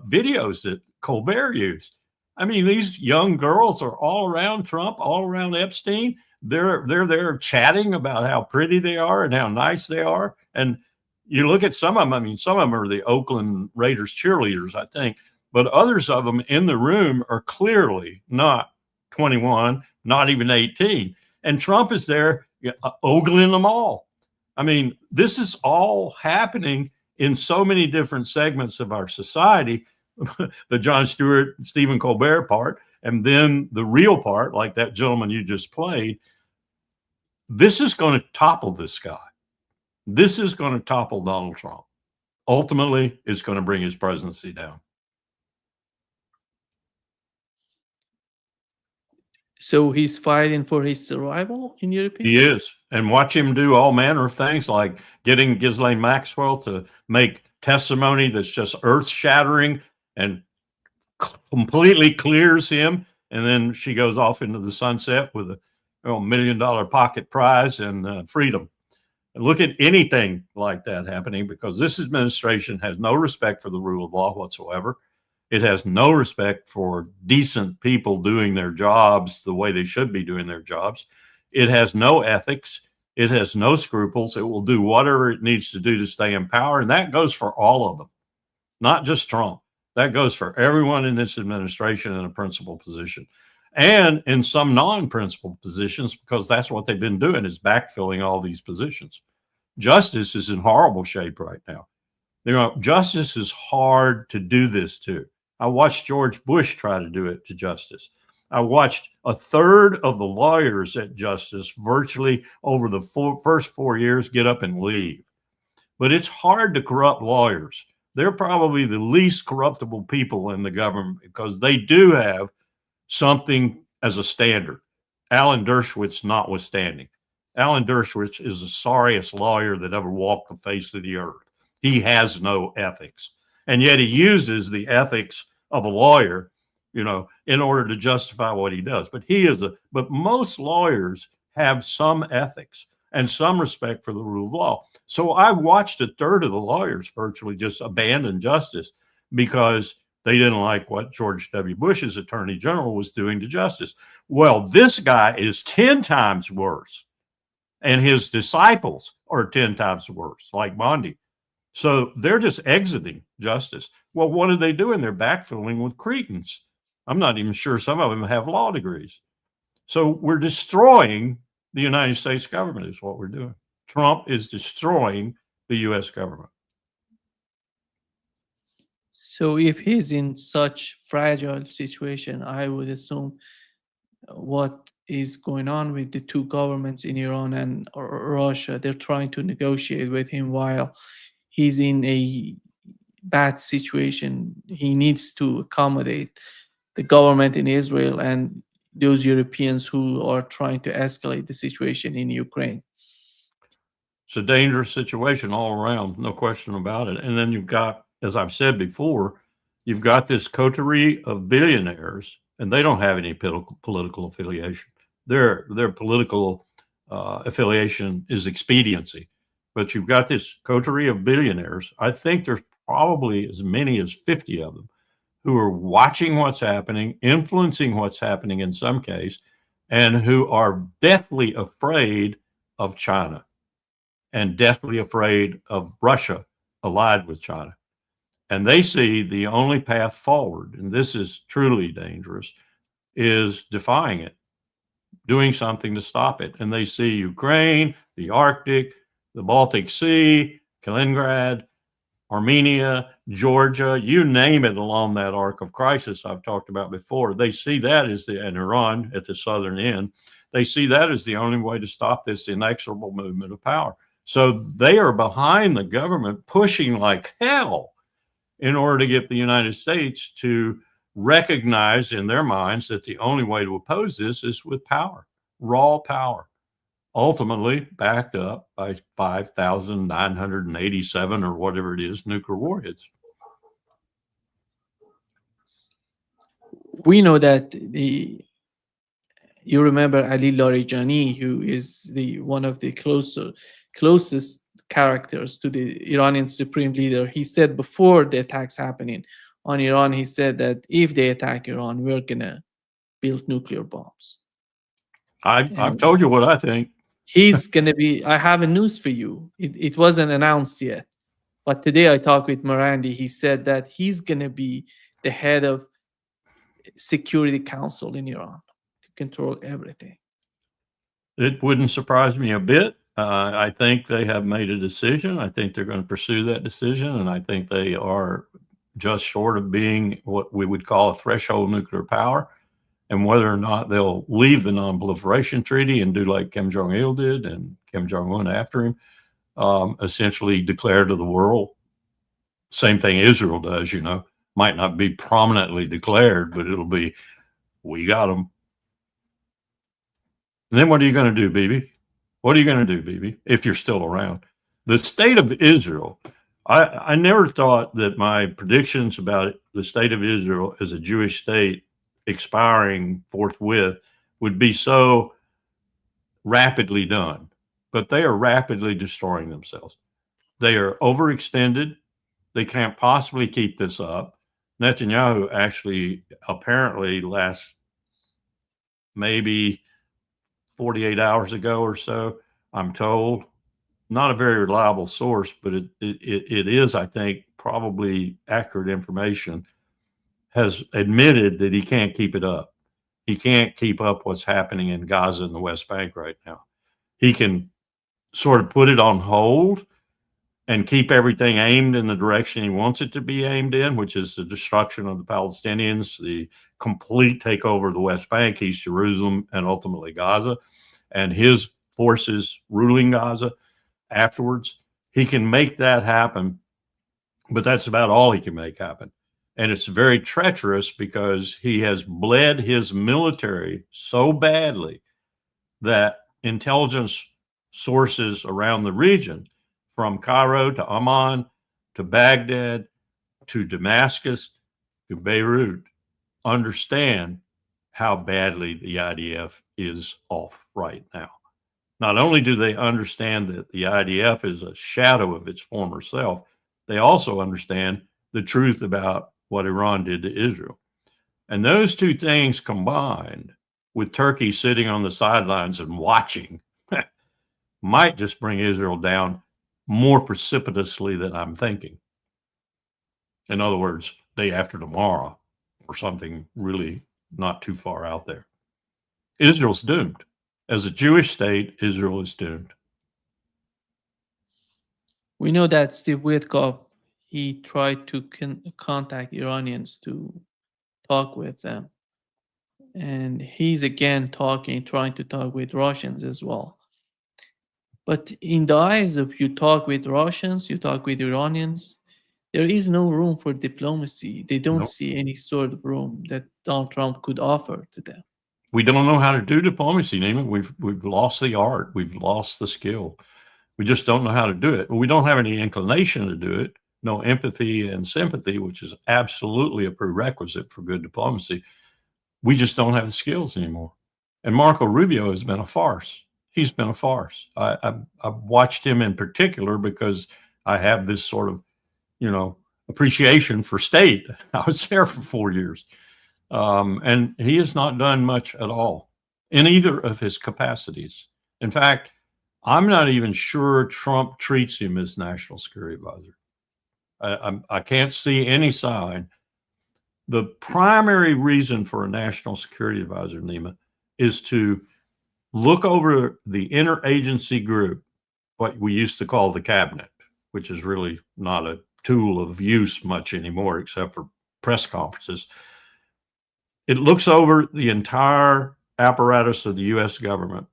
videos that Colbert used. I mean, these young girls are all around Trump, all around Epstein. They're there chatting about how pretty they are and how nice they are. And you look at some of them. I mean, some of them are the Oakland Raiders cheerleaders, I think, but others of them in the room are clearly not 21, not even 18. And Trump is there ogling them all. I mean, this is all happening in so many different segments of our society. The Jon Stewart, Stephen Colbert part, and then the real part, like that gentleman you just played. This is going to topple this guy. This is going to topple Donald Trump. Ultimately, it's going to bring his presidency down. So he's fighting for his survival, in your opinion? He is. And watch him do all manner of things like getting Ghislaine Maxwell to make testimony that's just earth-shattering and completely clears him. And then she goes off into the sunset with a $1 million pocket prize and freedom. And look at anything like that happening, because this administration has no respect for the rule of law whatsoever. It has no respect for decent people doing their jobs the way they should be doing their jobs. It has no ethics. It has no scruples. It will do whatever it needs to do to stay in power. And that goes for all of them, not just Trump. That goes for everyone in this administration in a principal position and in some non-principal positions, because that's what they've been doing, is backfilling all these positions. Justice is in horrible shape right now. You know, justice is hard to do this to. I watched George Bush try to do it to justice. I watched a third of the lawyers at justice virtually over the first 4 years get up and leave. But it's hard to corrupt lawyers. They're probably the least corruptible people in the government because they do have something as a standard. Alan Dershowitz notwithstanding. Alan Dershowitz is the sorriest lawyer that ever walked the face of the earth. He has no ethics. And yet he uses the ethics of a lawyer, you know, in order to justify what he does. But most lawyers have some ethics and some respect for the rule of law. So I watched a third of the lawyers virtually just abandon justice because they didn't like what George W. Bush's attorney general was doing to justice. Well, this guy is 10 times worse, and his disciples are 10 times worse, like Bondi. So they're just exiting justice. Well, what are they doing? They're backfilling with cretins. I'm not even sure some of them have law degrees. So we're destroying the United States government is what we're doing. Trump is destroying the U.S. government. So if he's in such fragile situation, I would assume what is going on with the two governments in Iran and Russia, they're trying to negotiate with him while he's in a bad situation. He needs to accommodate the government in Israel and those Europeans who are trying to escalate the situation in Ukraine. It's a dangerous situation all around, no question about it. And then you've got, as I've said before, you've got this coterie of billionaires, and they don't have any political affiliation. Their political affiliation is expediency. But you've got this coterie of billionaires. I think there's probably as many as 50 of them who are watching what's happening, influencing what's happening in some case, and who are deathly afraid of China and deathly afraid of Russia allied with China. And they see the only path forward, and this is truly dangerous, is defying it, doing something to stop it. And they see Ukraine, the Arctic, the Baltic Sea, Kaliningrad, Armenia, Georgia, you name it along that arc of crisis I've talked about before. They see that as and Iran at the southern end. They see that as the only way to stop this inexorable movement of power. So they are behind the government, pushing like hell in order to get the United States to recognize in their minds that the only way to oppose this is with power, raw power, ultimately backed up by 5,987 or whatever it is nuclear warheads. We know that you remember Ali Larijani, who is one of the closest characters to the Iranian supreme leader. He said before the attacks happening on Iran, he said that if they attack Iran, we're gonna build nuclear bombs. I've told you what I think. He's gonna be. I have a news for you. It wasn't announced yet, but today I talked with Morandi. He said that he's gonna be the head of Security Council in Iran to control everything. It wouldn't surprise me a bit. I think they have made a decision. I think they're going to pursue that decision, and I think they are just short of being what we would call a threshold nuclear power. And whether or not they'll leave the non-proliferation treaty and do like Kim Jong-il did and Kim Jong-un after him, essentially declare to the world, same thing Israel does, you know, might not be prominently declared, but it'll be, we got them. And then what are you going to do, Bibi? What are you going to do, Bibi, if you're still around? The state of Israel, I never thought that my predictions about the state of Israel as a Jewish state expiring forthwith would be so rapidly done. But they are rapidly destroying themselves. They are overextended. They can't possibly keep this up. Netanyahu actually apparently last maybe 48 hours ago or so, I'm told, not a very reliable source, but it is, I think, probably accurate information, has admitted that he can't keep it up. He can't keep up what's happening in Gaza and the West Bank right now. He can sort of put it on hold and keep everything aimed in the direction he wants it to be aimed in, which is the destruction of the Palestinians, the complete takeover of the West Bank, East Jerusalem, and ultimately Gaza, and his forces ruling Gaza afterwards. He can make that happen, but that's about all he can make happen. And it's very treacherous because he has bled his military so badly that intelligence sources around the region, from Cairo to Amman to Baghdad to Damascus to Beirut, understand how badly the IDF is off right now. Not only do they understand that the IDF is a shadow of its former self, they also understand the truth about what Iran did to Israel. And those two things combined, with Turkey sitting on the sidelines and watching, might just bring Israel down more precipitously than I'm thinking. In other words, day after tomorrow, or something really not too far out there. Israel's doomed. As a Jewish state, Israel is doomed. We know that Steve Witkoff, he tried to contact Iranians to talk with them. And he's again trying to talk with Russians as well. But in the eyes of you talk with Russians, you talk with Iranians, there is no room for diplomacy. They don't see any sort of room that Donald Trump could offer to them. We don't know how to do diplomacy, Neiman. We've lost the art. We've lost the skill. We just don't know how to do it. We don't have any inclination to do it. No empathy and sympathy, which is absolutely a prerequisite for good diplomacy. We just don't have the skills anymore. And Marco Rubio has been a farce. He's been a farce. I've watched him in particular because I have this sort of, appreciation for state. I was there for 4 years. And he has not done much at all in either of his capacities. In fact, I'm not even sure Trump treats him as national security advisor. I can't see any sign. The primary reason for a national security advisor, Nima, is to look over the interagency group, what we used to call the cabinet, which is really not a tool of use much anymore, except for press conferences. It looks over the entire apparatus of the U.S. government,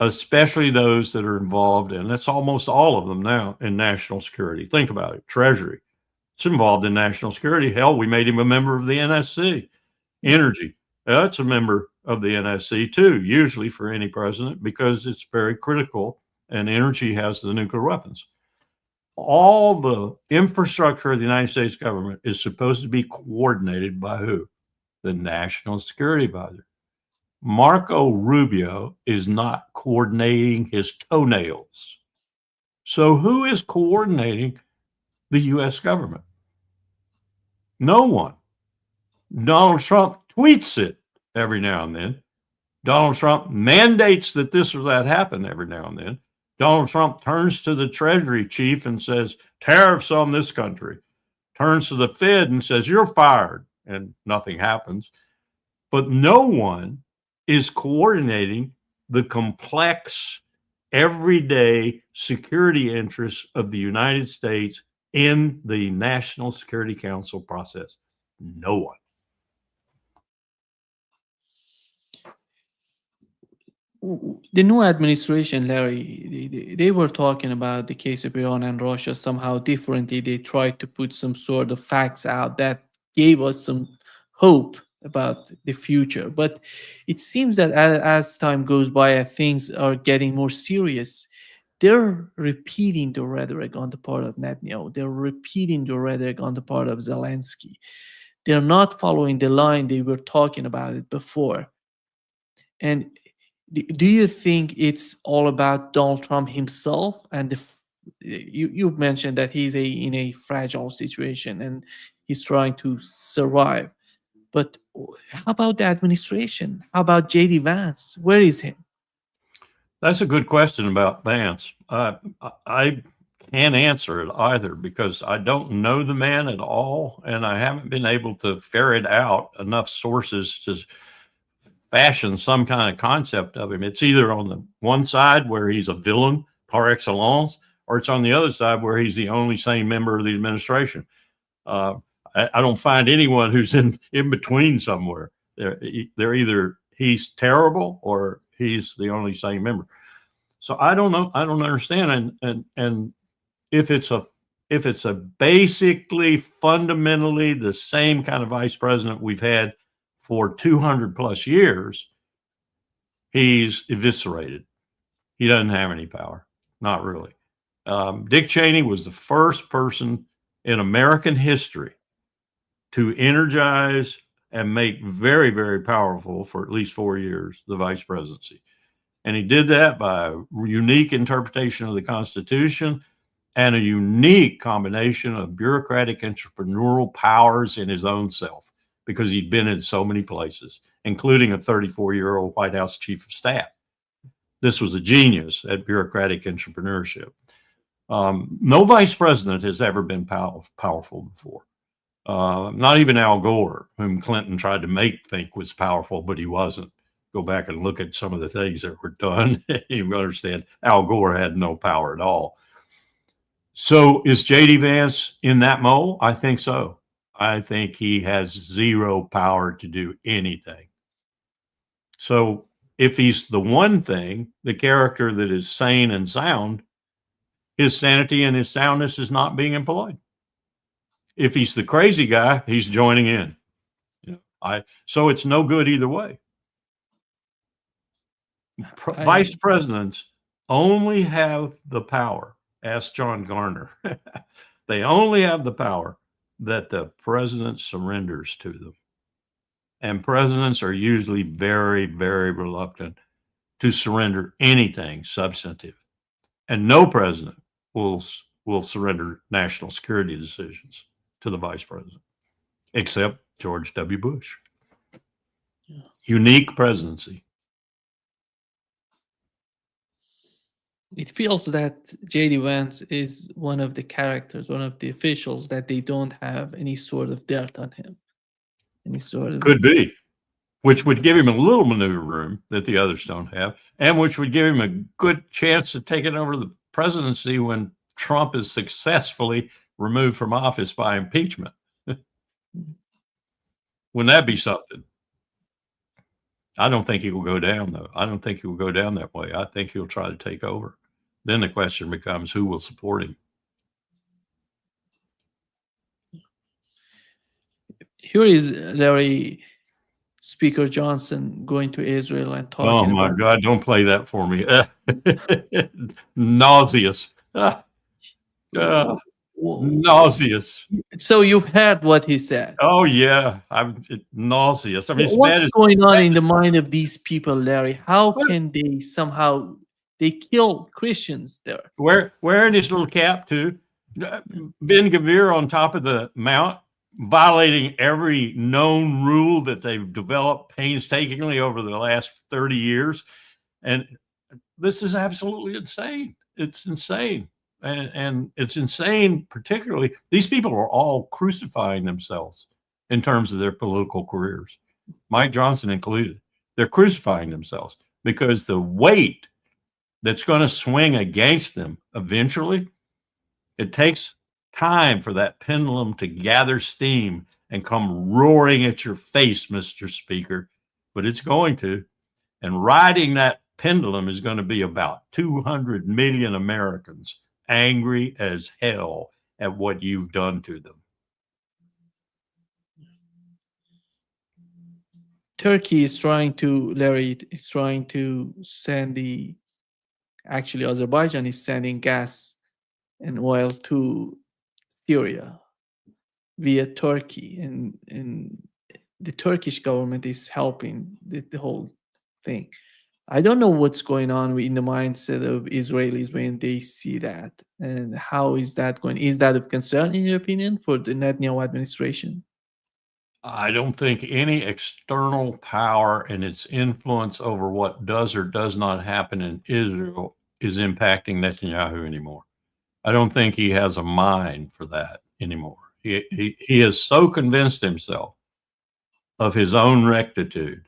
especially those that are involved in, that's almost all of them now, in national security. Think about it: Treasury, It's involved in national security. Hell, we made him a member of the NSC. Energy. That's a member of the NSC too, usually for any president, because it's very critical, and energy has the nuclear weapons. All the infrastructure of the United States government is supposed to be coordinated by who? The National Security Advisor. Marco Rubio is not coordinating his toenails. So who is coordinating the U.S. government? No one. Donald Trump tweets it every now and then. Donald Trump mandates that this or that happen every now and then. Donald Trump turns to the Treasury chief and says, tariffs on this country. Turns to the Fed and says, you're fired, and nothing happens. But no one is coordinating the complex, everyday security interests of the United States in the National Security Council process. No one. The new administration, Larry, they were talking about the case of Iran and Russia somehow differently. They tried to put some sort of facts out that gave us some hope about the future. But it seems that as time goes by, things are getting more serious. They're repeating the rhetoric on the part of Netanyahu. They're repeating the rhetoric on the part of Zelensky. They're not following the line they were talking about it before. And do you think it's all about Donald Trump himself? And you mentioned that he's in a fragile situation and he's trying to survive. But how about the administration? How about J.D. Vance? Where is he? That's a good question about Vance. I can't answer it either because I don't know the man at all, and I haven't been able to ferret out enough sources to fashion some kind of concept of him. It's either on the one side where he's a villain par excellence, or it's on the other side where he's the only sane member of the administration. I don't find anyone who's in between somewhere. They're either he's terrible or he's the only sane member. So I don't know. I don't understand. And if it's a basically fundamentally the same kind of vice president we've had for 200 plus years, he's eviscerated. He doesn't have any power. Not really. Dick Cheney was the first person in American history to energize and make very, very powerful for at least 4 years the vice presidency. And he did that by a unique interpretation of the Constitution and a unique combination of bureaucratic entrepreneurial powers in his own self, because he'd been in so many places, including a 34-year-old White House chief of staff. This was a genius at bureaucratic entrepreneurship. No vice president has ever been powerful before. Not even Al Gore, whom Clinton tried to make think was powerful, but he wasn't. Go back and look at some of the things that were done. You understand Al Gore had no power at all. So is J.D. Vance in that mold? I think so. I think he has zero power to do anything. So if he's the one thing, the character that is sane and sound, his sanity and his soundness is not being employed. If he's the crazy guy, he's joining in. So it's no good either way. Vice presidents only have the power, ask John Garner, they only have the power that the president surrenders to them. And presidents are usually very, very reluctant to surrender anything substantive. And no president will surrender national security decisions to the vice president, except George W. Bush. Yeah. Unique presidency. It feels that J.D. Vance is one of the characters, one of the officials that they don't have any sort of dirt on him. Any sort of could be, which would give him a little maneuver room that the others don't have, and which would give him a good chance to take it over the presidency when Trump is successfully removed from office by impeachment. Wouldn't that be something? I don't think he will go down, though. I don't think he will go down that way. I think he'll try to take over. Then the question becomes who will support him. Here is Larry, Speaker Johnson going to Israel and Oh talking my about. God, don't play that for me. Nauseous. Nauseous. So you've heard what he said. Oh yeah, nauseous. I mean, it's bad What's as going on in the mind of these people, Larry? How can they somehow they kill Christians there? wearing his little cap too. Ben Gavir on top of the mount, violating every known rule that they've developed painstakingly over the last 30 years. And this is absolutely insane. It's insane. And it's insane, particularly, these people are all crucifying themselves in terms of their political careers, Mike Johnson included. They're crucifying themselves because the weight that's going to swing against them eventually, it takes time for that pendulum to gather steam and come roaring at your face, Mr. Speaker, but it's going to. And riding that pendulum is going to be about 200 million Americans angry as hell at what you've done to them. Turkey is trying to, Larry, is trying to send actually Azerbaijan is sending gas and oil to Syria via Turkey, and the Turkish government is helping the whole thing. I don't know what's going on in the mindset of Israelis when they see that, and how is that going? Is that of concern, in your opinion, for the Netanyahu administration? I don't think any external power and its influence over what does or does not happen in Israel is impacting Netanyahu anymore. I don't think he has a mind for that anymore. He has so convinced himself of his own rectitude.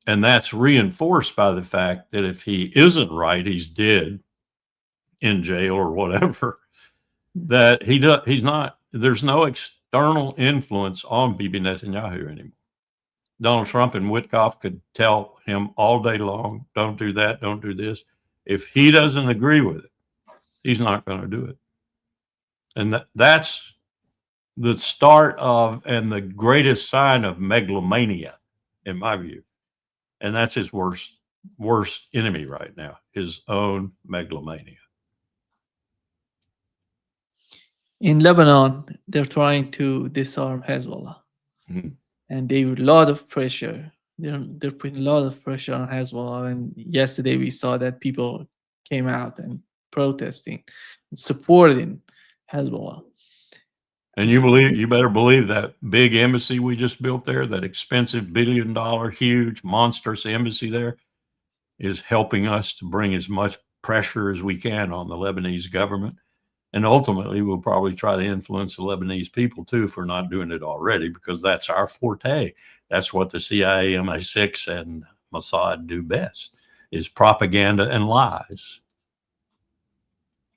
And that's reinforced by the fact that if he isn't right, he's dead in jail or whatever, that he's not, there's no external influence on Bibi Netanyahu anymore. Donald Trump and Witkoff could tell him all day long, don't do that, don't do this. If he doesn't agree with it, he's not going to do it. And that's the start of and the greatest sign of megalomania, in my view. And that's his worst enemy right now, his own megalomania. In Lebanon, they're trying to disarm Hezbollah, and they a lot of pressure. They're putting a lot of pressure on Hezbollah. And yesterday we saw that people came out and protesting, supporting Hezbollah. And you better believe that big embassy we just built there, that expensive $1 billion, huge, monstrous embassy there, is helping us to bring as much pressure as we can on the Lebanese government. And ultimately, we'll probably try to influence the Lebanese people too, if we're not doing it already, because that's our forte. That's what the CIA, MI6, and Mossad do best, is propaganda and lies.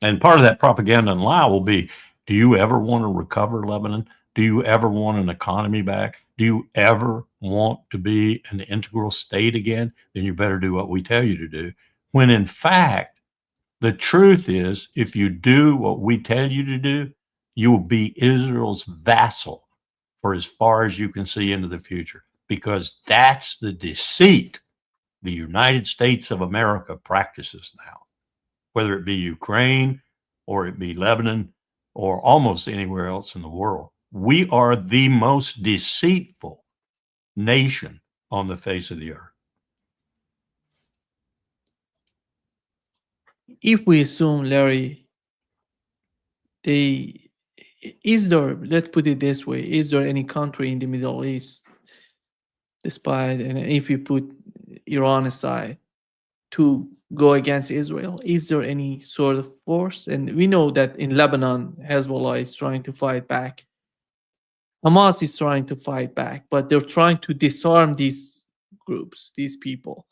And part of that propaganda and lie will be, do you ever want to recover Lebanon? Do you ever want an economy back? Do you ever want to be an integral state again? Then you better do what we tell you to do. When in fact, the truth is, if you do what we tell you to do, you will be Israel's vassal for as far as you can see into the future, because that's the deceit the United States of America practices now, whether it be Ukraine or it be Lebanon or almost anywhere else in the world. We are the most deceitful nation on the face of the earth. If we assume, Larry, let's put it this way, is there any country in the Middle East, despite, and if you put Iran aside, to go against Israel? Is there any sort of force? And we know that in Lebanon, Hezbollah is trying to fight back. Hamas is trying to fight back, but they're trying to disarm these groups, these people.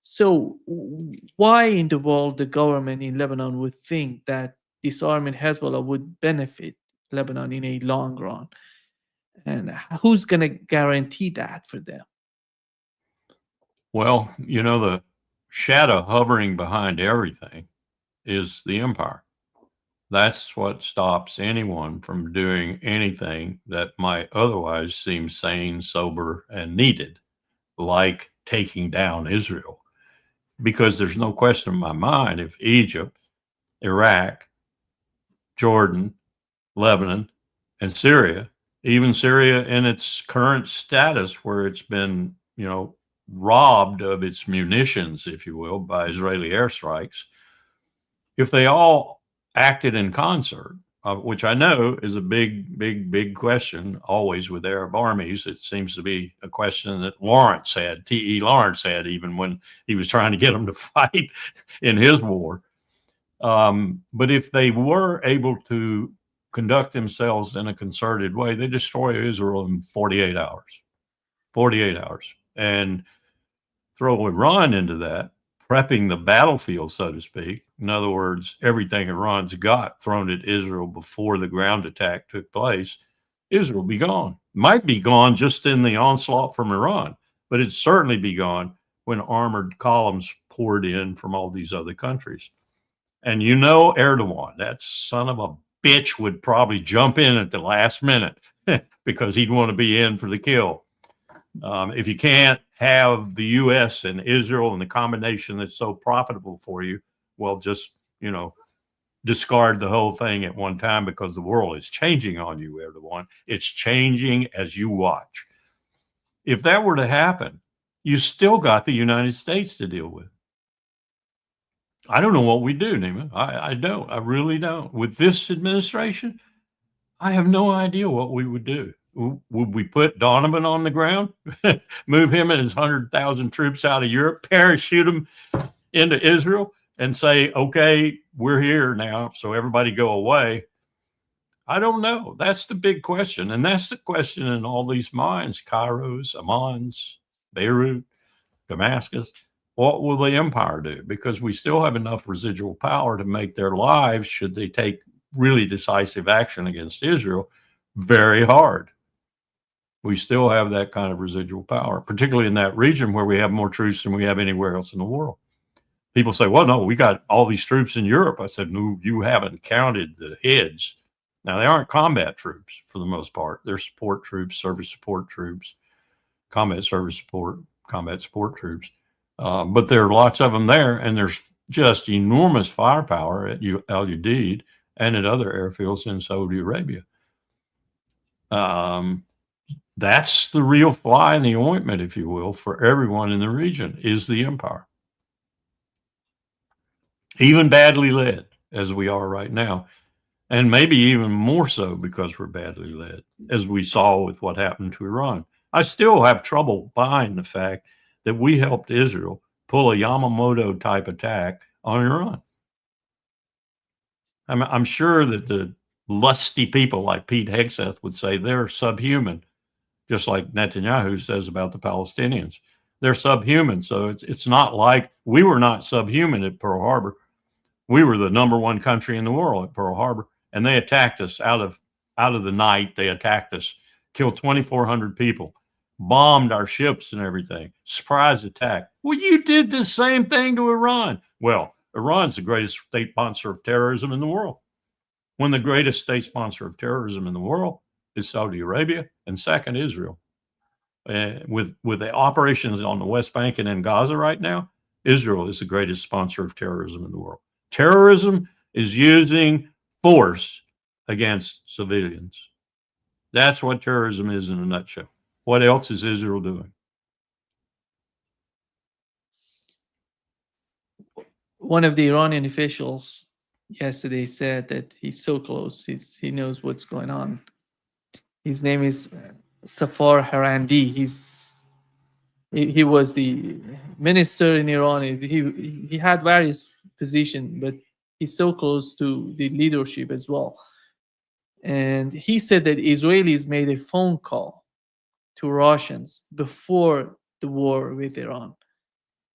So why in the world the government in Lebanon would think that disarming Hezbollah would benefit Lebanon in a long run? And who's going to guarantee that for them? Well, the shadow hovering behind everything is the empire. That's what stops anyone from doing anything that might otherwise seem sane, sober, and needed, like taking down Israel. Because there's no question in my mind if Egypt, Iraq, Jordan, Lebanon, and Syria, even Syria in its current status where it's been, robbed of its munitions, if you will, by Israeli airstrikes, if they all acted in concert, which I know is a big question always with Arab armies. It seems to be a question that Lawrence had, T.E. Lawrence had, even when he was trying to get them to fight in his war. But if they were able to conduct themselves in a concerted way, they destroy Israel in 48 hours. 48 hours. And throw Iran into that, prepping the battlefield, so to speak. In other words, everything Iran's got thrown at Israel before the ground attack took place, Israel be gone. Might be gone just in the onslaught from Iran, but it'd certainly be gone when armored columns poured in from all these other countries. And Erdogan, that son of a bitch, would probably jump in at the last minute because he'd want to be in for the kill. If you can't have the U.S. and Israel and the combination that's so profitable for you, well, just, discard the whole thing at one time, because the world is changing on you, Erdogan. It's changing as you watch. If that were to happen, you still got the United States to deal with. I don't know what we do, Neiman. I don't. I really don't. With this administration, I have no idea what we would do. Would we put Donovan on the ground, move him and his 100,000 troops out of Europe, parachute them into Israel, and say, okay, we're here now, so everybody go away? I don't know. That's the big question. And that's the question in all these minds, Cairo's, Amman's, Beirut, Damascus. What will the empire do? Because we still have enough residual power to make their lives, should they take really decisive action against Israel, very hard. We still have that kind of residual power, particularly in that region where we have more troops than we have anywhere else in the world. People say, well, no, we got all these troops in Europe. I said, no, you haven't counted the heads. Now, they aren't combat troops for the most part. They're support troops, service support troops, combat service support, combat support troops. But there are lots of them there, and there's just enormous firepower at Al Udeid and at other airfields in Saudi Arabia. That's the real fly in the ointment, if you will, for everyone in the region, is the empire. Even badly led, as we are right now, and maybe even more so because we're badly led, as we saw with what happened to Iran. I still have trouble buying the fact that we helped Israel pull a Yamamoto-type attack on Iran. I'm sure that the lusty people like Pete Hegseth would say they're subhuman, just like Netanyahu says about the Palestinians. They're subhuman, so it's not like we were not subhuman at Pearl Harbor. We were the #1 country in the world at Pearl Harbor, and they attacked us out of the night. They attacked us, killed 2,400 people, bombed our ships and everything. Surprise attack. Well, you did the same thing to Iran. Well, Iran's the greatest state sponsor of terrorism in the world. When the greatest state sponsor of terrorism in the world is Saudi Arabia, and second, Israel. With the operations on the West Bank and in Gaza right now, Israel is the greatest sponsor of terrorism in the world. Terrorism is using force against civilians. That's what terrorism is in a nutshell. What else is Israel doing? One of the Iranian officials yesterday said that he's so close, he knows what's going on. His name is Safar Harandi. He was the minister in Iran. He had various positions, but he's so close to the leadership as well. And he said that Israelis made a phone call to Russians before the war with Iran,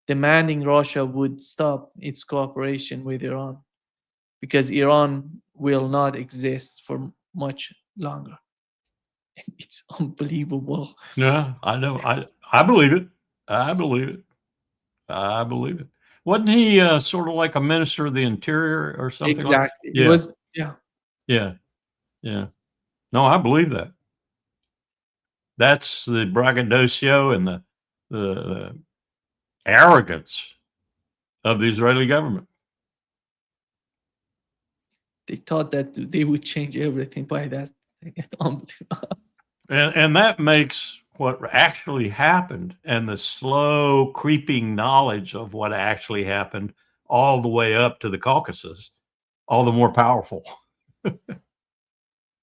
demanding Russia would stop its cooperation with Iran because Iran will not exist for much longer. It's unbelievable. Yeah, I know. I believe it. I believe it. Wasn't he sort of like a minister of the interior or something? Exactly. Like? Yeah. Yeah. Yeah. Yeah. No, I believe that. That's the braggadocio and the arrogance of the Israeli government. They thought that they would change everything by that. It's unbelievable. And that makes what actually happened and the slow creeping knowledge of what actually happened all the way up to the Caucasus all the more powerful.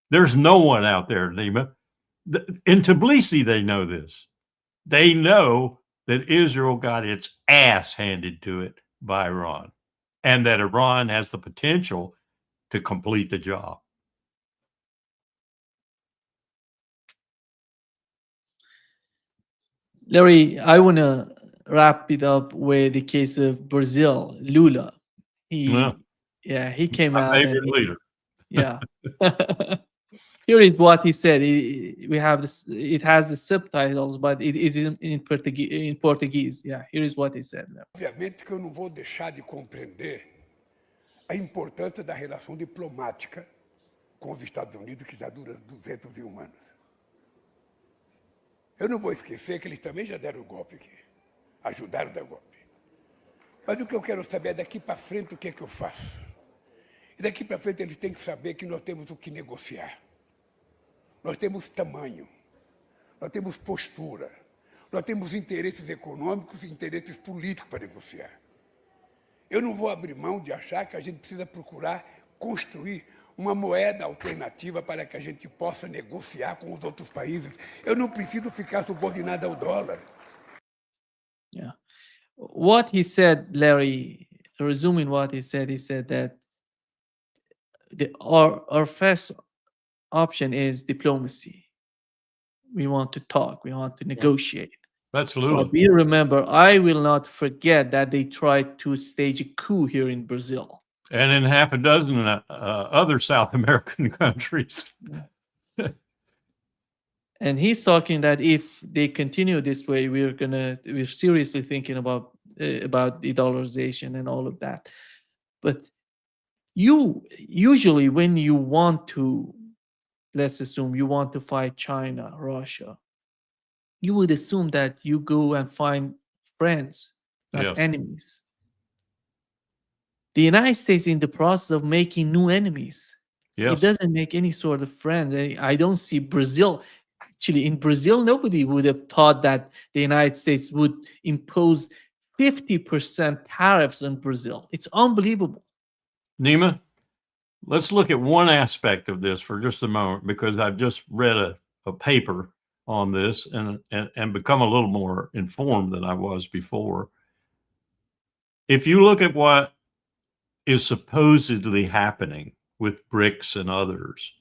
There's no one out there, Nima. In Tbilisi, they know this. They know that Israel got its ass handed to it by Iran and that Iran has the potential to complete the job. Larry, I want to wrap it up with the case of Brazil, Lula. Yeah. He came My out and favorite leader. yeah. Here is what he said. We have this. It has the subtitles, but it is in Portuguese. Yeah, here is what he said. Obviamente que eu não vou deixar de compreender a importância da relação diplomática com os Estados Unidos, que já dura 201 anos. Eu não vou esquecer que eles também já deram o golpe aqui, ajudaram a dar golpe. Mas o que eu quero saber é daqui para frente o que é que eu faço. E daqui para frente eles têm que saber que nós temos o que negociar. Nós temos tamanho, nós temos postura, nós temos interesses econômicos e interesses políticos para negociar. Eu não vou abrir mão de achar que a gente precisa procurar construir uma moeda alternativa para que a gente possa negociar com os outros países. Eu não preciso ficar subordinado ao dólar. Yeah. What he said, Larry, resuming what he said that our first option is diplomacy. We want to talk. We want to negotiate. Absolutely. But we remember, I will not forget that they tried to stage a coup here in Brazil. And in half a dozen other South American countries. And he's talking that if they continue this way, we're seriously thinking about the dollarization and all of that. But usually when you want to, let's assume you want to fight China, Russia, you would assume that you go and find friends, not enemies. The United States is in the process of making new enemies. It doesn't make any sort of friends. I don't see Brazil. Actually, in Brazil, nobody would have thought that the United States would impose 50% tariffs on Brazil. It's unbelievable. Nima, let's look at one aspect of this for just a moment, because I've just read a paper on this and become a little more informed than I was before. If you look at what is supposedly happening with BRICS and others,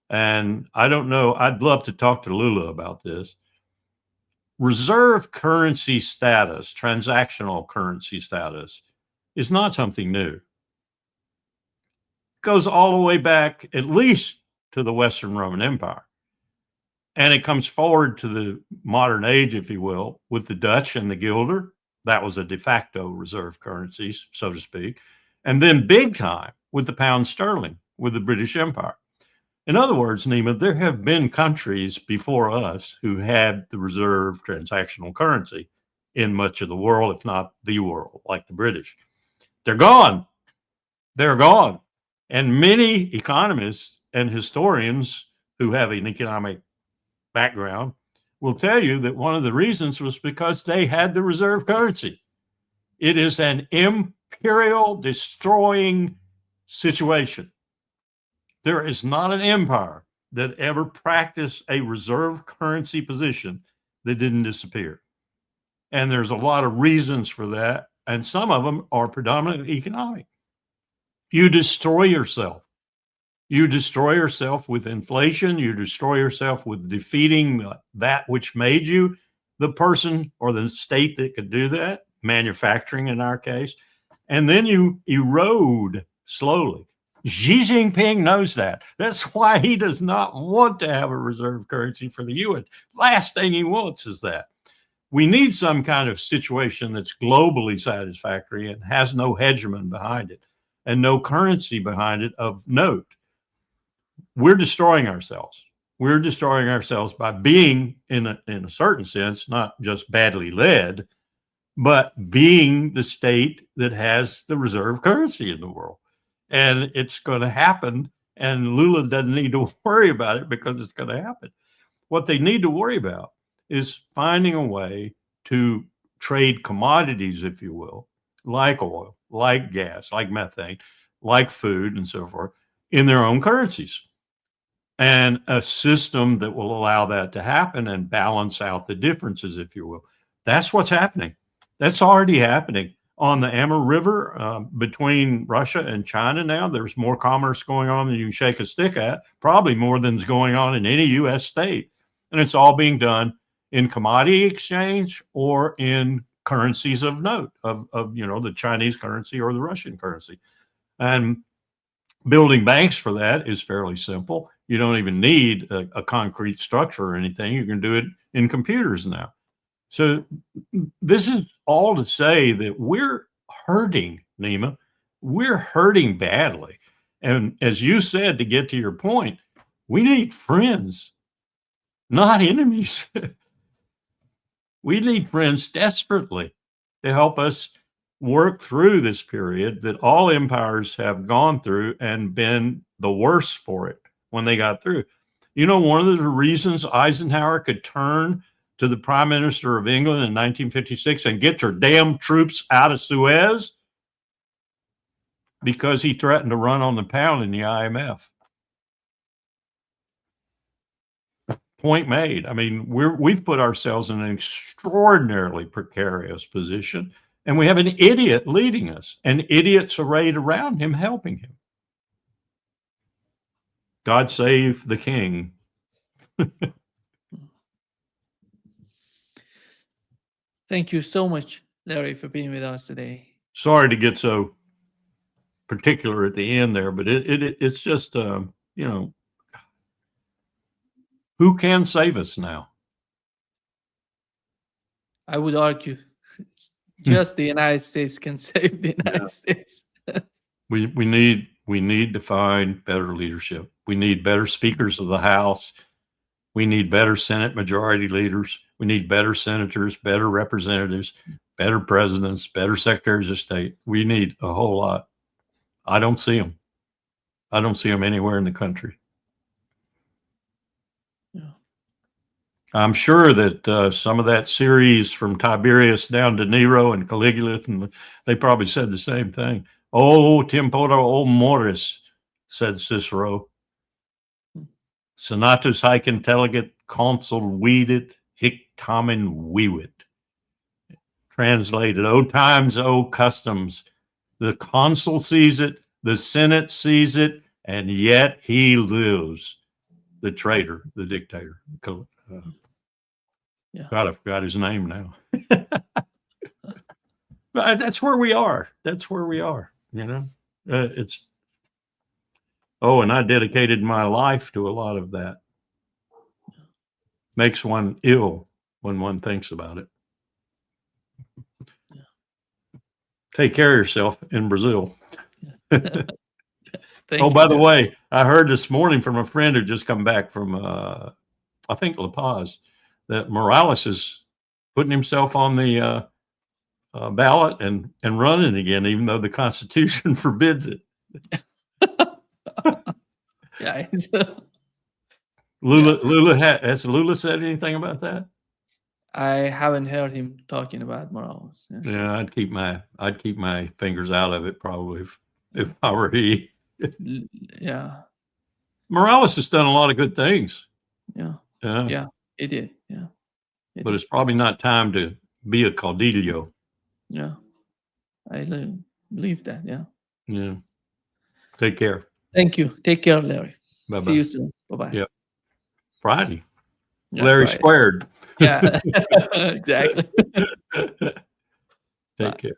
and I don't know, I'd love to talk to Lula about this. Reserve currency status, transactional currency status, is not something new. It goes all the way back at least to the Western Roman Empire. And it comes forward to the modern age, if you will, with the Dutch and the guilder. That was a de facto reserve currency, so to speak. And then big time with the pound sterling, with the British Empire. In other words, Nima, there have been countries before us who had the reserve transactional currency in much of the world, if not the world, like the British. They're gone. They're gone. And many economists and historians who have an economic background will tell you that one of the reasons was because they had the reserve currency. It is an imperial destroying situation. There is not an empire that ever practiced a reserve currency position that didn't disappear. And there's a lot of reasons for that. And some of them are predominantly economic. You destroy yourself. You destroy yourself with inflation. You destroy yourself with defeating that which made you the person or the state that could do that, manufacturing in our case. And then you erode slowly. Xi Jinping knows that. That's why he does not want to have a reserve currency for the yuan. Last thing he wants is that. We need some kind of situation that's globally satisfactory and has no hegemon behind it. and no currency behind it of note. We're destroying ourselves. We're destroying ourselves by being, in a certain sense, not just badly led, but being the state that has the reserve currency in the world. And it's going to happen. And Lula doesn't need to worry about it because it's going to happen. What they need to worry about is finding a way to trade commodities, if you will, like oil, like gas, like methane, like food, and so forth, in their own currencies. And a system that will allow that to happen and balance out the differences, if you will. That's what's happening. That's already happening. On the Amur River, between Russia and China now, there's more commerce going on than you can shake a stick at, probably more than's going on in any U.S. state. And it's all being done in commodity exchange or in currencies of note, of the Chinese currency or the Russian currency. And building banks for that is fairly simple. You don't even need a concrete structure or anything. You can do it in computers now. So this is all to say that we're hurting, Nima. We're hurting badly. And as you said, to get to your point, we need friends, not enemies. We need friends desperately to help us work through this period that all empires have gone through and been the worse for it when they got through. You know, one of the reasons Eisenhower could turn to the Prime Minister of England in 1956 and get your damn troops out of Suez? Because he threatened to run on the pound in the IMF. Point made. I mean, we've put ourselves in an extraordinarily precarious position, and we have an idiot leading us, and idiots arrayed around him helping him. God save the king. Thank you so much, Larry, for being with us today. Sorry to get so particular at the end there, but it's just, who can save us now? I would argue it's just the United States can save the United States. We need to find better leadership. We need better speakers of the House. We need better Senate majority leaders. We need better senators, better representatives, better presidents, better secretaries of state. We need a whole lot. I don't see them. I don't see them anywhere in the country. Yeah. I'm sure that some of that series from Tiberius down to Nero and Caligula, and they probably said the same thing. Oh, tempora o mores, said Cicero. Senatus haec intelligit, consul vidit, hic tamen vivit. Translated, O times, O customs. The consul sees it, the Senate sees it, and yet he lives. The traitor, the dictator. God, I forgot his name now. But that's where we are. That's where we are. And I dedicated my life to a lot of that. Makes one ill when one thinks about it. Take care of yourself in Brazil. By the way, I heard this morning from a friend who just come back from, I think, La Paz, that Morales is putting himself on the ballot and running again, even though the Constitution forbids it. Yeah. Has Lula said anything about that? I haven't heard him talking about Morales. Yeah, I'd keep my fingers out of it probably if I were he. Yeah. Morales has done a lot of good things. Yeah. Yeah. Yeah, he did. Yeah. But it's probably not time to be a caudillo. Yeah. I believe that. Yeah. Yeah. Take care. Thank you. Take care, Larry. Bye-bye. See you soon. Bye-bye. Yep. Friday. Yeah, Larry Friday. squared. Yeah. Exactly. Take care.